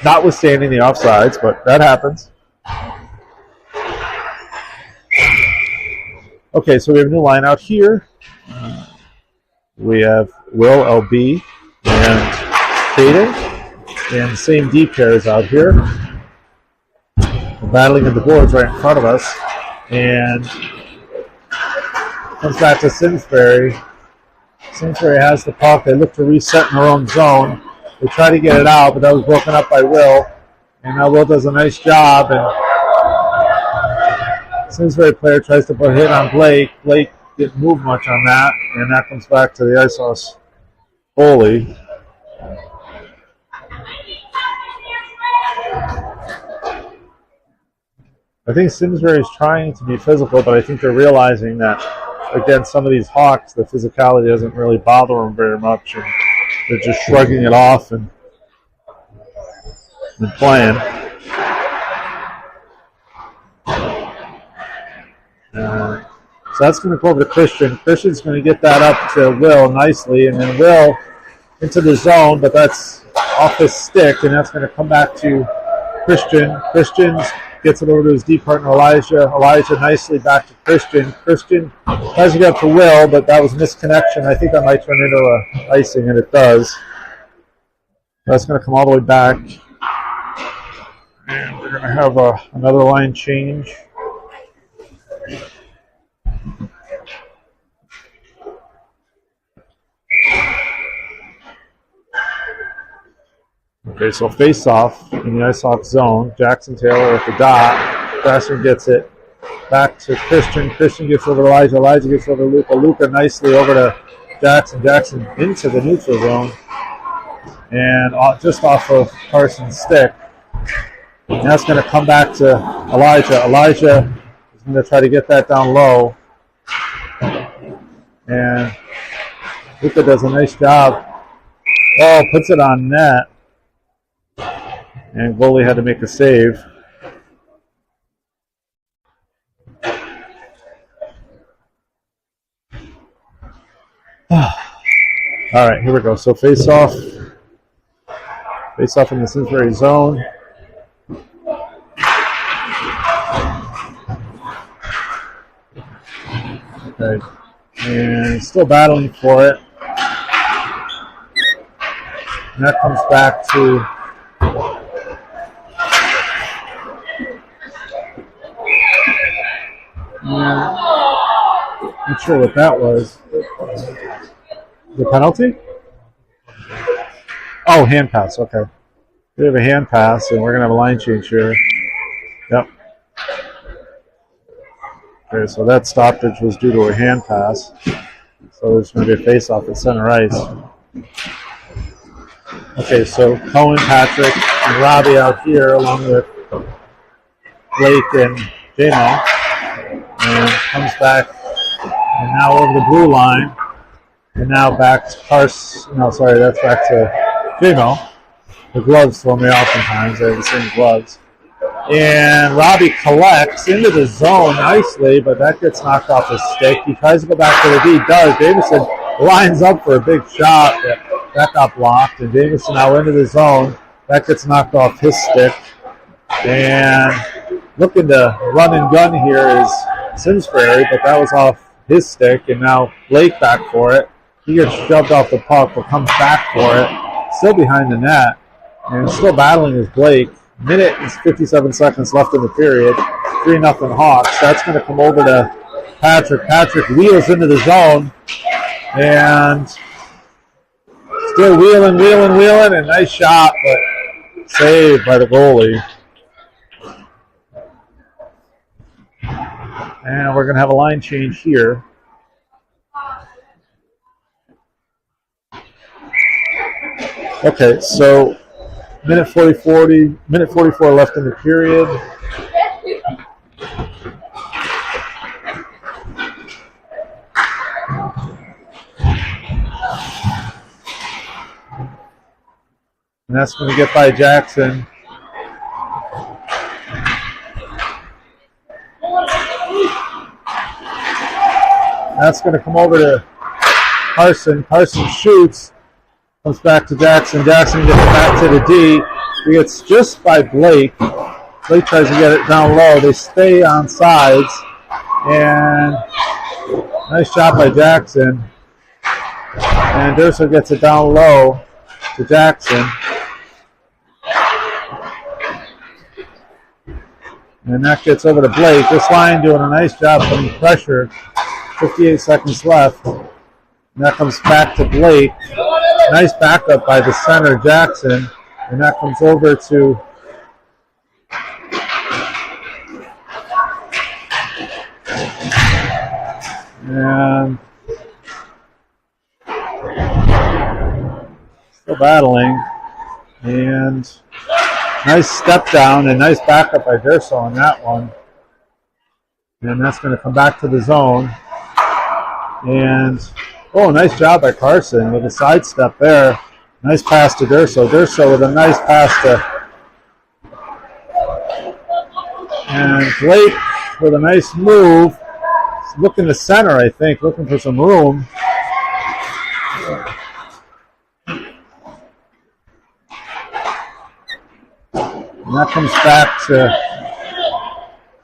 Notwithstanding the offsides, but that happens. Okay, so we have a new line out here. We have Will, LB, and Caden. And the same D pairs out here. We're battling at the boards right in front of us. And comes back to Simsbury. Simsbury has the puck. They look to reset in their own zone. They try to get it out, but that was broken up by Will. And now Will does a nice job. And Simsbury player tries to put a hit on Blake. Blake didn't move much on that, and that comes back to the Icehawks goalie. I think Simsbury is trying to be physical, but I think they're realizing that against some of these Hawks, the physicality doesn't really bother them very much, and they're just shrugging it off and playing. So that's going to go over to Christian. Christian's going to get that up to Will nicely, and then Will into the zone, but that's off his stick, and that's going to come back to Christian. Christian gets it over to his D partner, Elijah. Elijah nicely back to Christian. Christian tries to get up to Will, but that was a misconnection. I think that might turn into a icing, and it does. That's going to come all the way back. And we're going to have another line change. Okay, so face off in the Icehawks zone. Jackson Taylor at the dot. Grasser gets it back to Christian. Christian gets over to Elijah. Elijah gets over to Luca. Luca nicely over to Jackson. Jackson into the neutral zone. And just off of Carson's stick. And that's going to come back to Elijah. Elijah is going to try to get that down low. And Luca does a nice job. Oh, puts it on net. And goalie had to make a save. All right, here we go. So face off in the Simsbury zone. Okay, and still battling for it. And that comes back to not sure what that was. The penalty? Oh, hand pass. Okay. We have a hand pass, and we're going to have a line change here. Yep. Okay, so that stoppage was due to a hand pass. So there's going to be a face-off at center ice. Okay, so Cohen, Patrick, and Robbie out here, along with Blake and J-Mo. And comes back, and now over the blue line, and now back to Carson. No, sorry, that's back to J-Mo. The gloves throw me oftentimes. They have the same gloves. And Robbie collects into the zone nicely, but that gets knocked off his stick. He tries to go back to the D. Does. Davison lines up for a big shot, but that got blocked. And Davison now into the zone. That gets knocked off his stick. And looking to run and gun here is Simsbury, but that was off his stick, and now Blake back for it. He gets shoved off the puck, but comes back for it. Still behind the net, and still battling is Blake. Minute and 57 seconds left in the period. 3-0 Hawks. That's going to come over to Patrick. Patrick wheels into the zone, and still wheeling, and nice shot, but saved by the goalie. And we're going to have a line change here. Okay, so minute 44 left in the period. And that's going to get by Jackson. That's going to come over to Carson. Carson shoots. Comes back to Jackson. Jackson gets back to the D. He gets just by Blake. Blake tries to get it down low. They stay on sides. And nice shot by Jackson. And Durso gets it down low to Jackson. And that gets over to Blake. This line doing a nice job putting pressure. 58 seconds left. And that comes back to Blake. Nice backup by the center, Jackson. And that comes over to and still battling. And nice step down and nice backup by Durso on that one. And that's going to come back to the zone. And, oh, nice job by Carson with a sidestep there. Nice pass to Durso. Durso with a nice pass to... And Blake with a nice move. He's looking to center, I think, looking for some room. And that comes back to...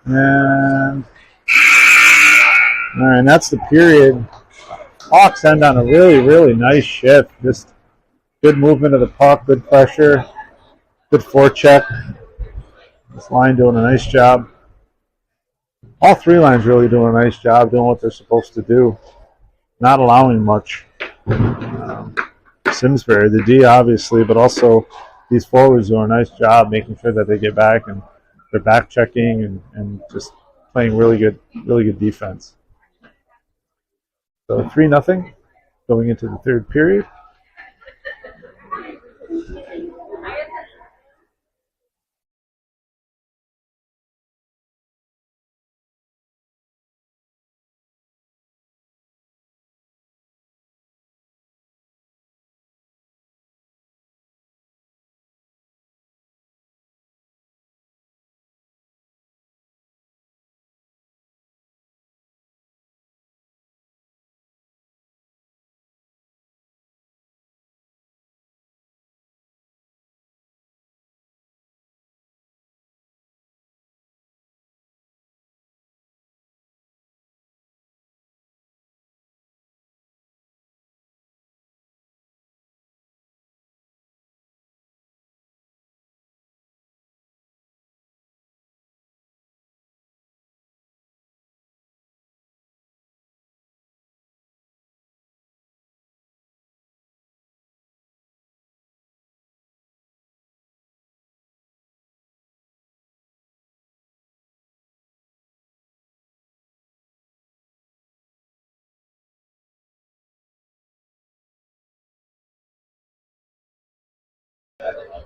And... All right, and that's the period. Hawks end on a really, really nice shift. Just good movement of the puck, good pressure, good forecheck. This line doing a nice job. All three lines really doing a nice job, doing what they're supposed to do. Not allowing much. Simsbury, the D obviously, but also these forwards doing a nice job making sure that they get back and they're back checking and just playing really good defense. So 3-0 going into the third period.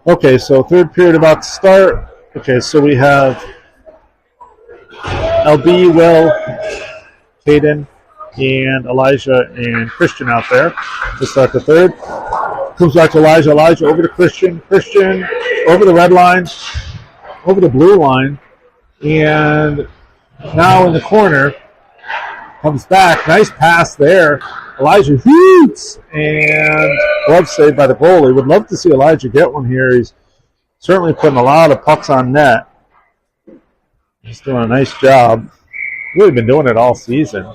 Okay, so third period about to start. Okay, so we have LB, Will, Caden, and Elijah and Christian out there to start the third. Comes back to Elijah. Elijah over to Christian. Christian over the red line, over the blue line, and now in the corner. Comes back. Nice pass there. Elijah shoots, and glove saved by the goalie. Would love to see Elijah get one here. He's certainly putting a lot of pucks on net. He's doing a nice job. Really been doing it all season.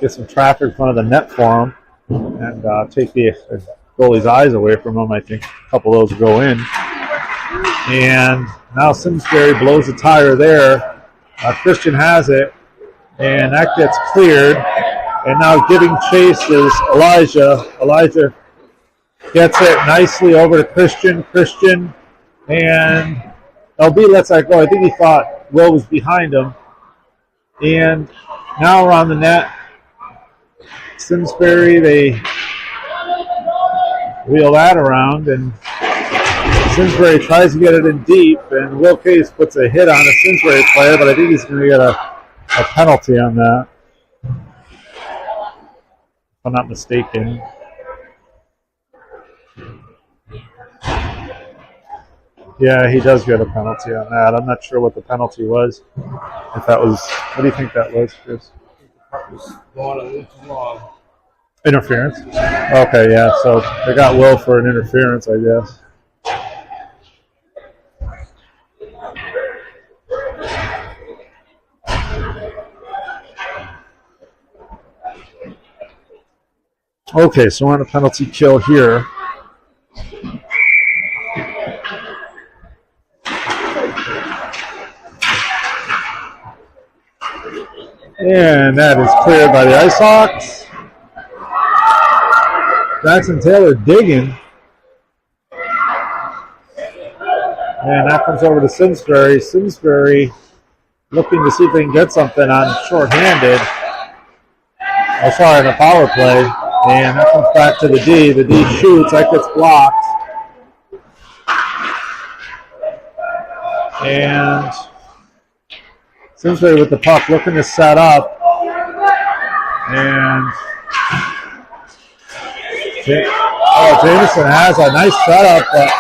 Get some traffic in front of the net for him and take the goalie's eyes away from him. I think a couple of those go in. And now Simsbury blows a tire there. Christian has it, and that gets cleared. And now giving chase is Elijah. Elijah gets it nicely over to Christian. Christian, and LB lets that go. I think he thought Will was behind him. And now around the net, Simsbury, they wheel that around, and Simsbury tries to get it in deep, and Will Case puts a hit on a Simsbury player, but I think he's going to get a penalty on that, if I'm not mistaken. Yeah, he does get a penalty on that. I'm not sure what the penalty was. If that was, what do you think that was, Chris? Going a little too long. Interference? Okay, yeah, so they got Will for an interference, I guess. Okay, so we're on a penalty kill here. And that is cleared by the Icehawks. Jackson Taylor digging. And that comes over to Simsbury. Simsbury looking to see if they can get something on shorthanded. Oh, sorry, on a power play. And that comes back to the D. The D shoots. That gets blocked. And Simsbury with the puck looking to set up. And Jameson has a nice setup, but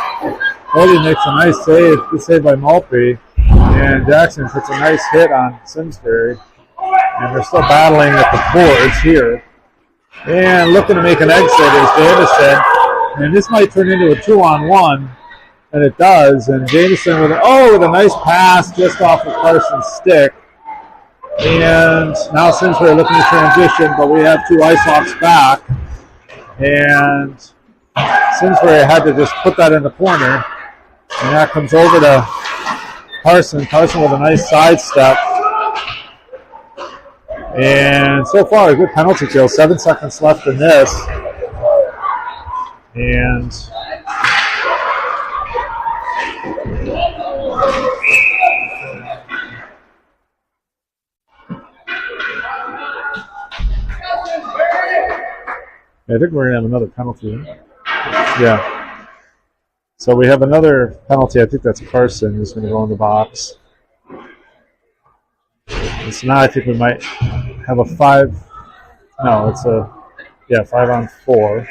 Cody makes a nice save. Good save by Maltby. And Jackson puts a nice hit on Simsbury. And they're still battling at the boards here. And looking to make an exit is Jameson. And this might turn into a 2-on-1. And it does. And Jameson with a nice pass just off of Carson's stick. And now Simsbury looking to transition, but we have two Icehawks back. And Simsbury had to just put that in the corner. And that comes over to Carson. Carson with a nice sidestep. And so far, a good penalty kill. 7 seconds left in this. And I think we're going to have another penalty. Yeah. So we have another penalty. I think that's Carson who's going to go in the box. And so now I think we might have a 5. No, it's a 5-on-4.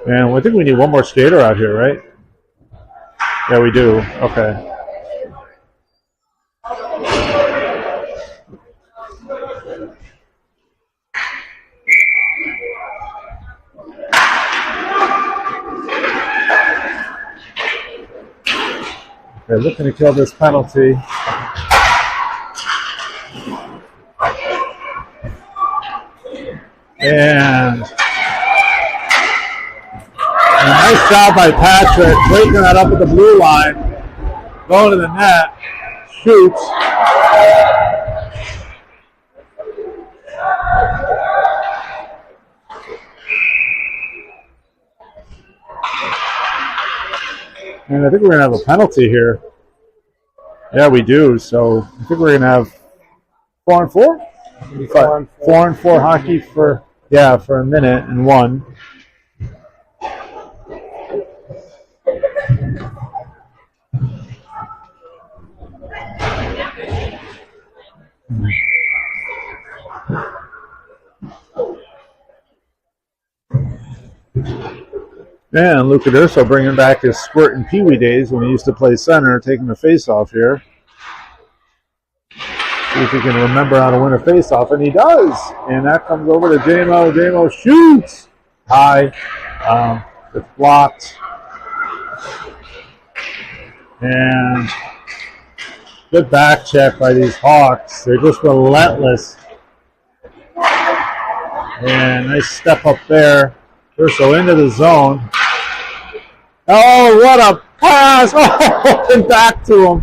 And I think we need one more skater out here, right? Yeah, we do. Okay. They're looking to kill this penalty. And a nice job by Patrick, breaking that up at the blue line, going to the net, shoots. And I think we're going to have a penalty here. Yeah, we do. So I think we're going to have 4-on-4? 4-on-4 hockey for a minute and 1. And Luca D'Urso bringing back his squirt and peewee days when he used to play center, taking the face-off here. See if he can remember how to win a face-off, and he does. And that comes over to J-Mo. J-Mo shoots high. It's blocked. And good back check by these Hawks. They're just relentless. And nice step up there. D'Urso into the zone. Oh, what a pass! Oh, and back to him.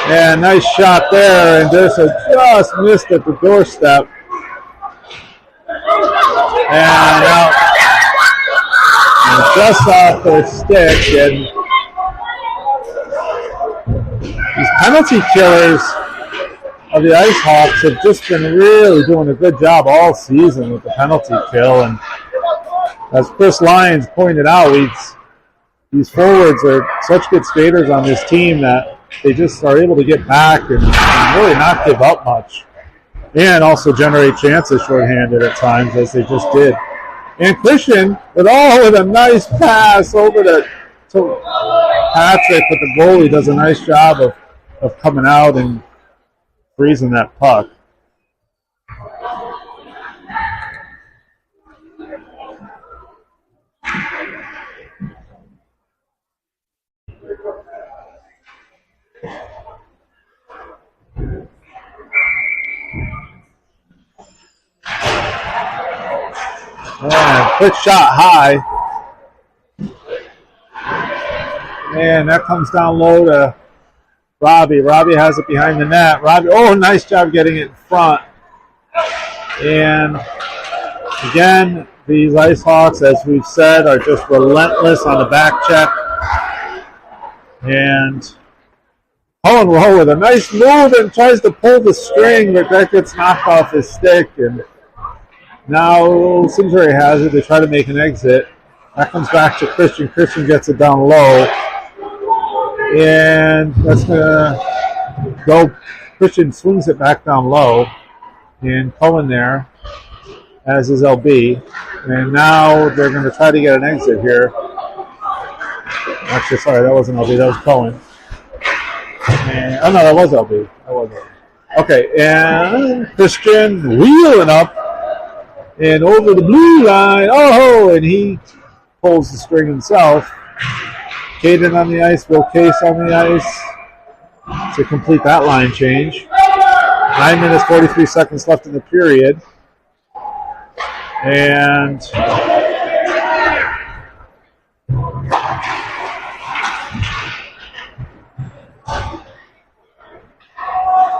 And nice shot there, and D'Urso just missed at the doorstep. And out. And just off their stick. And these penalty killers of the Icehawks have just been really doing a good job all season with the penalty kill. And as Chris Lyons pointed out, these forwards are such good skaters on this team that they just are able to get back and really not give up much. and also generate chances shorthanded at times, as they just did. And Christian with a nice pass over to Patrick, but the goalie does a nice job of coming out and freezing that puck. And quick shot high. And that comes down low to Robbie. Robbie has it behind the net. Robbie, nice job getting it in front. And again, these Icehawks, as we've said, are just relentless on the back check. And Cullen Rowe with a nice move and tries to pull the string, but that gets knocked off his stick. And now Simsbury has it. They try to make an exit. That comes back to Christian. Christian gets it down low. And that's going to go. Christian swings it back down low. And Cullen there, as his LB. And now they're going to try to get an exit here. Actually, sorry, that wasn't LB. That was Cullen. And, no, that was LB. Okay, and Christian wheeling up and over the blue line. And he pulls the string himself. Caden on the ice, Will Case on the ice to complete that line change. 9 minutes, 43 seconds left in the period. And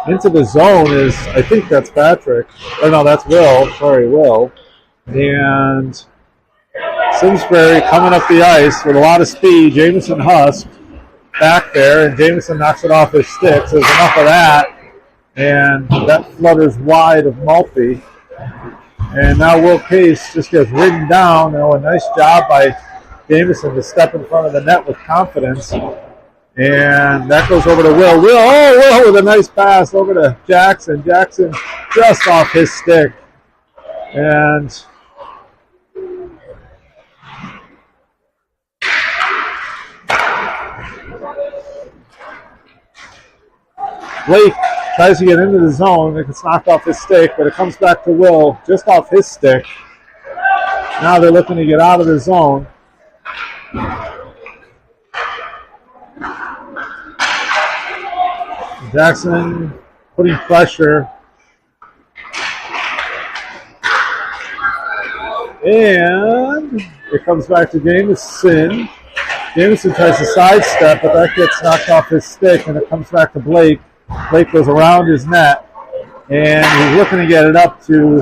into the zone is, I think that's Patrick. Or no, that's Will. Sorry, Will. And Simsbury coming up the ice with a lot of speed. Jameson Husk back there, and Jameson knocks it off his sticks. There's enough of that. And that flutters wide of Maltby. And now Will Case just gets ridden down. A nice job by Jameson to step in front of the net with confidence. And that goes over to Will. Will with a nice pass over to Jackson. Jackson just off his stick. And Blake tries to get into the zone. It gets knocked off his stick, but it comes back to Will just off his stick. Now they're looking to get out of the zone. Jackson putting pressure. And it comes back to Jameson. Jameson tries to sidestep, but that gets knocked off his stick, and it comes back to Blake. Blake goes around his net, and he's looking to get it up to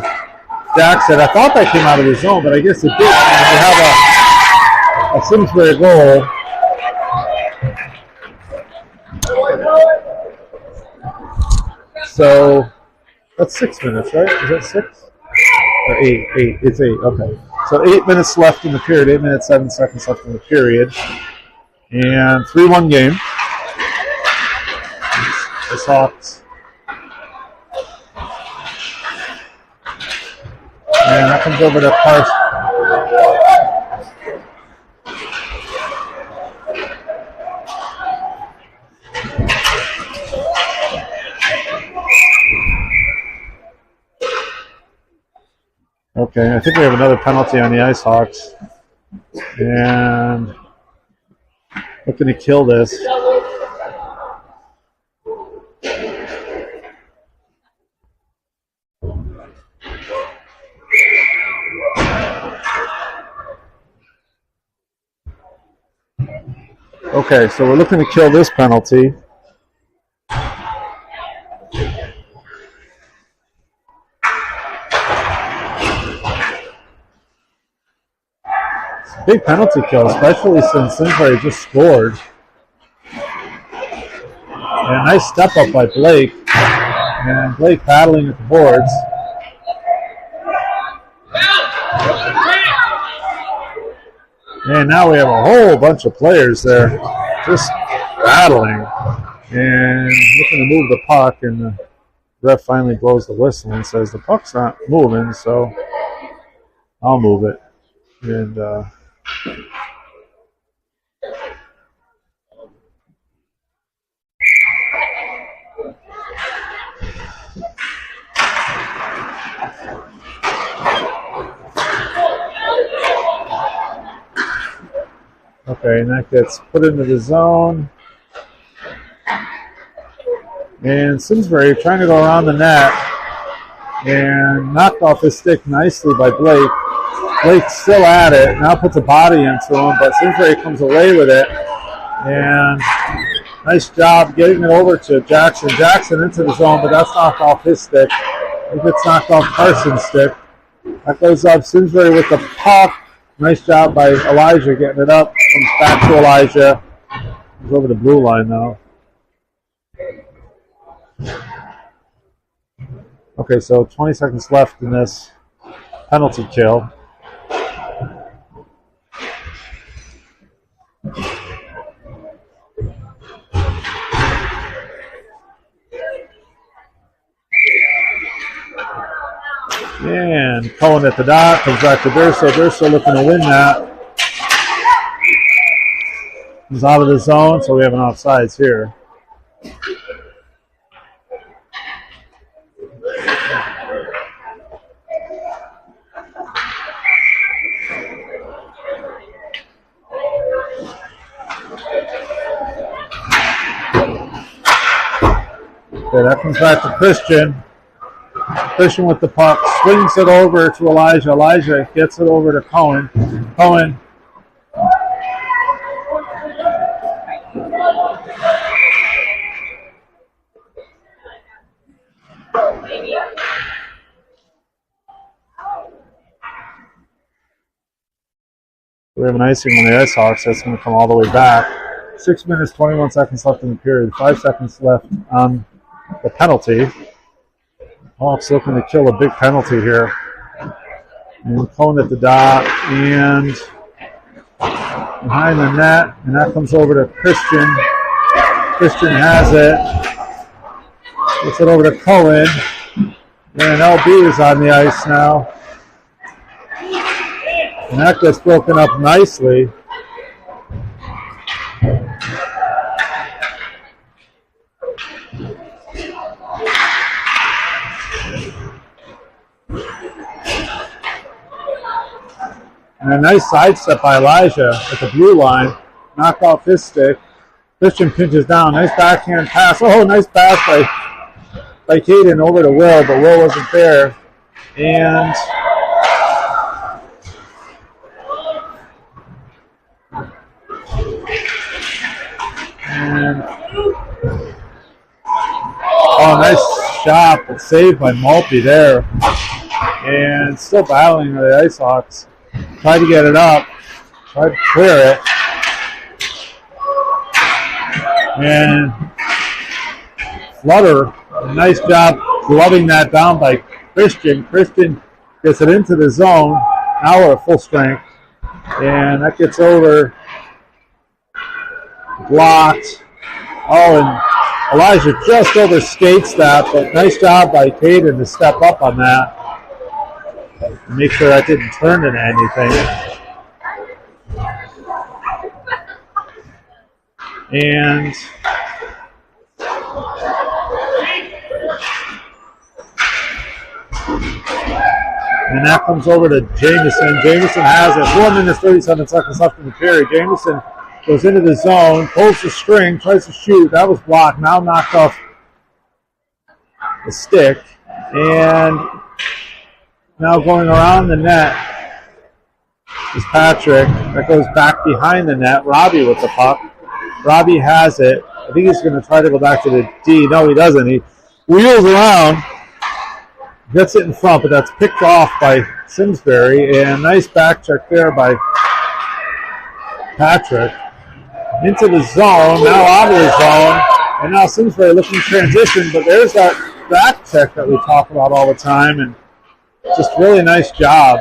Jackson. I thought that came out of the zone, but I guess it did. And we have a Simsbury goal. So that's 6 minutes, right? Is that 6? Or 8? 8. It's 8. Okay. So 8 minutes left in the period. 8 minutes, 7 seconds left in the period. And 3-1 game. Icehawks. And that comes over to Carson. Okay, I think we have another penalty on the Icehawks. And looking to kill this. Okay, so we're looking to kill this penalty. Big penalty kill, especially since Simsbury just scored. And a nice step up by Blake. And Blake paddling at the boards. And now we have a whole bunch of players there just battling and looking to move the puck. And Ref finally blows the whistle and says the puck's not moving, so I'll move it. And okay, and that gets put into the zone. And Simsbury trying to go around the net and knocked off his stick nicely by Blake. Blake's still at it, now puts a body into him, but Simsbury comes away with it. And nice job getting it over to Jackson. Jackson into the zone, but that's knocked off his stick. If it's knocked off Carson's stick. That goes up. Simsbury with the puck. Nice job by Elijah getting it up. Comes back to Elijah. He's over the blue line now. Okay, so 20 seconds left in this penalty kill. And Cohen at the dot, comes back to Durso. Durso looking to win that. He's out of the zone, so we have an offsides here. Okay, that comes back to Christian. Christian with the puck, swings it over to Elijah. Elijah gets it over to Cohen. Cohen. We have an icing on the Icehawks. That's going to come all the way back. 6 minutes, 21 seconds left in the period. 5 seconds left on the penalty. Hawks looking to kill a big penalty here. And Cohen at the dot and behind the net. And that comes over to Christian. Christian has it. Gets it over to Cohen. And LB is on the ice now. And that gets broken up nicely. And a nice sidestep by Elijah at the blue line. Knocked off his stick. Christian pinches down. Nice backhand pass. Oh, nice pass by Caden over to Will, but Will wasn't there. And oh, nice shot, but saved by Maltby there. And still battling with the Icehawks. Tried to get it up. Tried to clear it. And Flutter, a nice job gloving that down by Christian. Christian gets it into the zone. Now we're at full strength. And that gets over. Blocked. Oh, and Elijah just overskates that, but nice job by Caden to step up on that. Make sure that didn't turn into anything. And that comes over to Jameson. Jameson has it. 1 minute, 37 seconds left in the period. Jameson goes into the zone, pulls the string, tries to shoot. That was blocked. Now knocked off the stick. And now going around the net is Patrick. That goes back behind the net. Robbie with the puck. Robbie has it. I think he's going to try to go back to the D. No, he doesn't. He wheels around, gets it in front, but that's picked off by Simsbury. And nice back check there by Patrick. Into the zone, now out of the zone. And now Simsbury looking transition, but there's that back check that we talk about all the time. And just really nice job.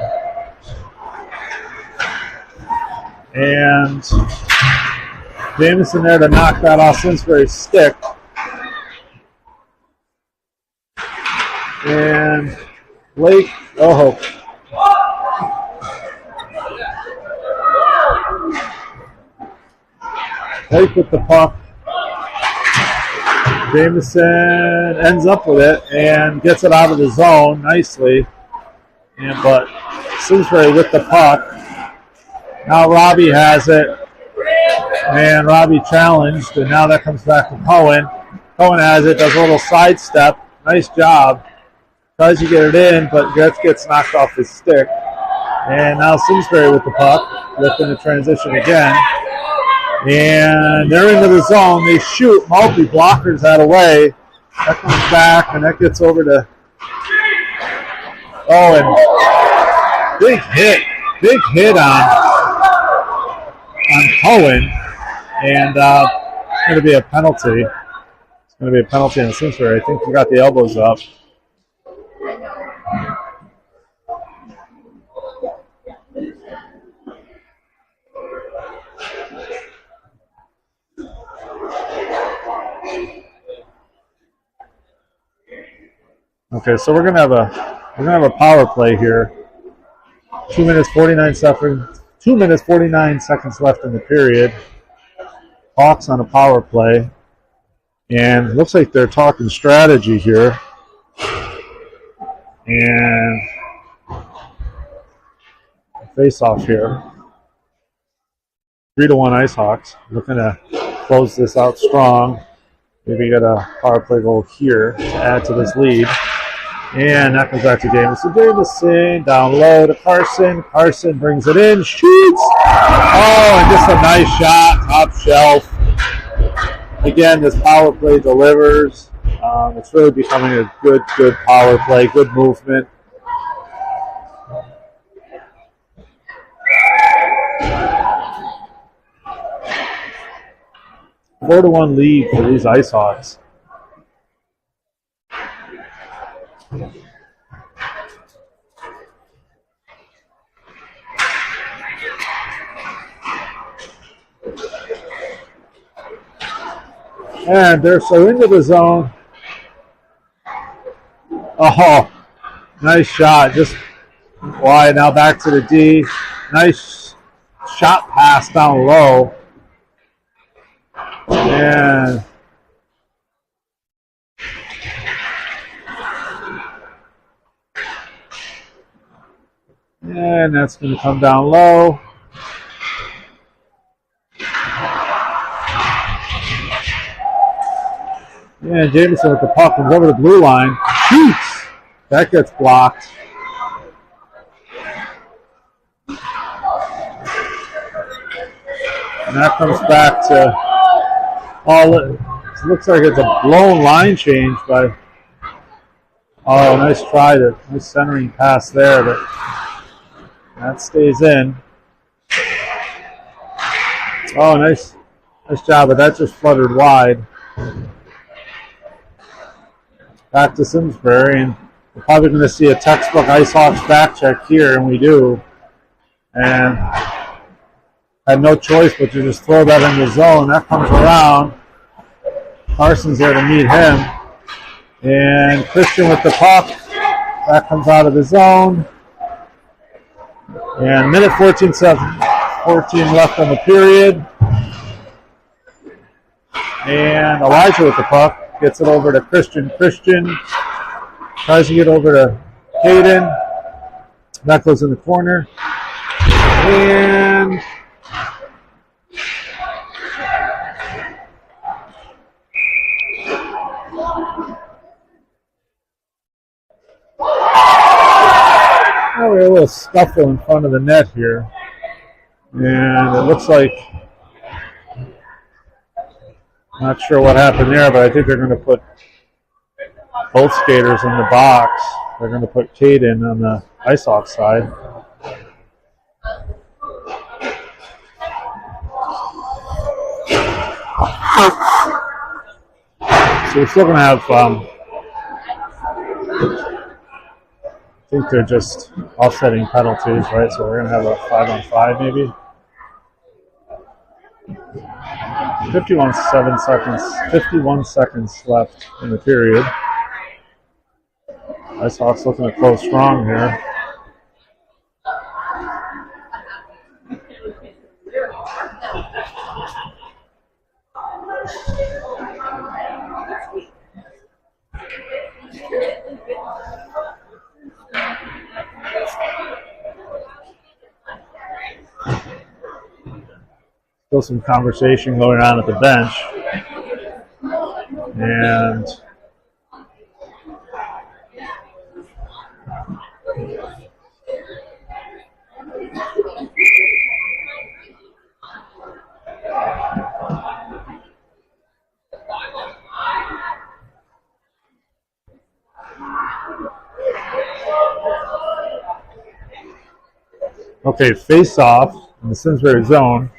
And Jameson there to knock that off Simsbury's stick. And Blake, oh, Blake with the puck. Jameson ends up with it and gets it out of the zone nicely. But Simsbury with the puck. Now Robbie has it. And Robbie challenged, and now that comes back to Cohen. Cohen has it, does a little sidestep. Nice job. Tries to get it in, but gets knocked off his stick. And now Simsbury with the puck, lifting the transition again. And they're into the zone. They shoot. Maltby blockers that away. That comes back, and that gets over to and big hit on Cohen. And it's going to be a penalty. It's going to be a penalty on Simsbury. I think he got the elbows up. Okay, so we're gonna have a power play here. 2 minutes 49 seconds. 2 minutes 49 seconds left in the period. Hawks on a power play, and it looks like they're talking strategy here. And face off here. 3-1 Icehawks. Looking to close this out strong. Maybe get a power play goal here to add to this lead. And that comes back to Jameson. Jameson down low to Carson. Carson brings it in, shoots. Oh, and just a nice shot, top shelf. Again, this power play delivers. It's really becoming a good power play, good movement. A 4-1 lead for these Icehawks. And they're so into the zone. Oh, nice shot. Just wide. Now back to the D. Nice shot pass down low. And that's going to come down low. And Jameson with the puck comes over the blue line. Shoots! That gets blocked. And that comes back to it looks like it's a blown line change by nice try, nice centering pass there, but that stays in. Oh, nice job, but that just fluttered wide. Back to Simsbury, and we're probably going to see a textbook Icehawks back check here, and we do. And had no choice but to just throw that in the zone. That comes around. Carson's there to meet him. And Christian with the puck. That comes out of the zone. And minute 14 left on the period. And Elijah with the puck. Gets it over to Christian. Christian tries to get over to Caden. That goes in the corner. And we have a little scuffle in front of the net here. And it looks like, not sure what happened there, but I think they're going to put both skaters in the box. They're going to put Caden on the Icehawks side. So we're still going to have, I think they're just offsetting penalties, right? So we're going to have a 5-on-5 maybe. 51 seconds left in the period. Icehawks looking to close strong here. Still some conversation going on at the bench. And okay, face off in the Simsbury zone.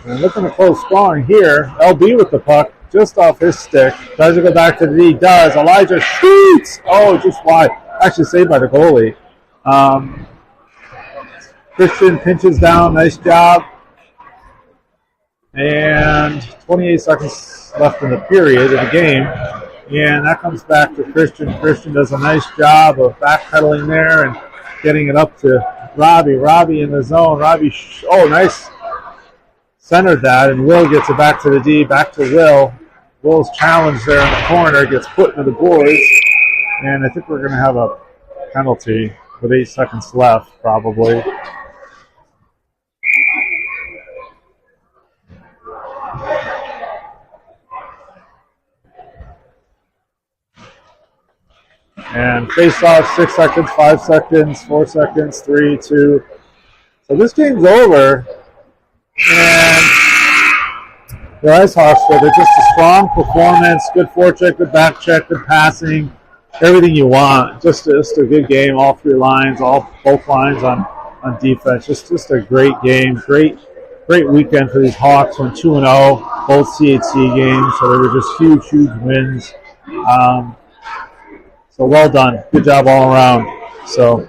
And looking to close strong here. LB with the puck, just off his stick. Tries to go back to the D. Does. Elijah shoots. Oh, just wide. Actually saved by the goalie. Christian pinches down. Nice job. And 28 seconds left in the period of the game. And that comes back to Christian. Christian does a nice job of backpedaling there and getting it up to Robbie. Robbie in the zone. Robbie, nice. Centered that, and Will gets it back to the D, back to Will. Will's challenge there in the corner gets put into the boys, and I think we're going to have a penalty with 8 seconds left, probably. And face off, 6 seconds, 5 seconds, 4 seconds, 3, 2. So this game's over. And the Icehawks, they're just a strong performance, good forecheck, good back check, good passing, everything you want. Just a good game, all 3 lines, both lines on defense. Just a great game, great weekend for these Hawks. Went 2-0, both CHC games, so they were just huge wins. So well done, good job all around. So.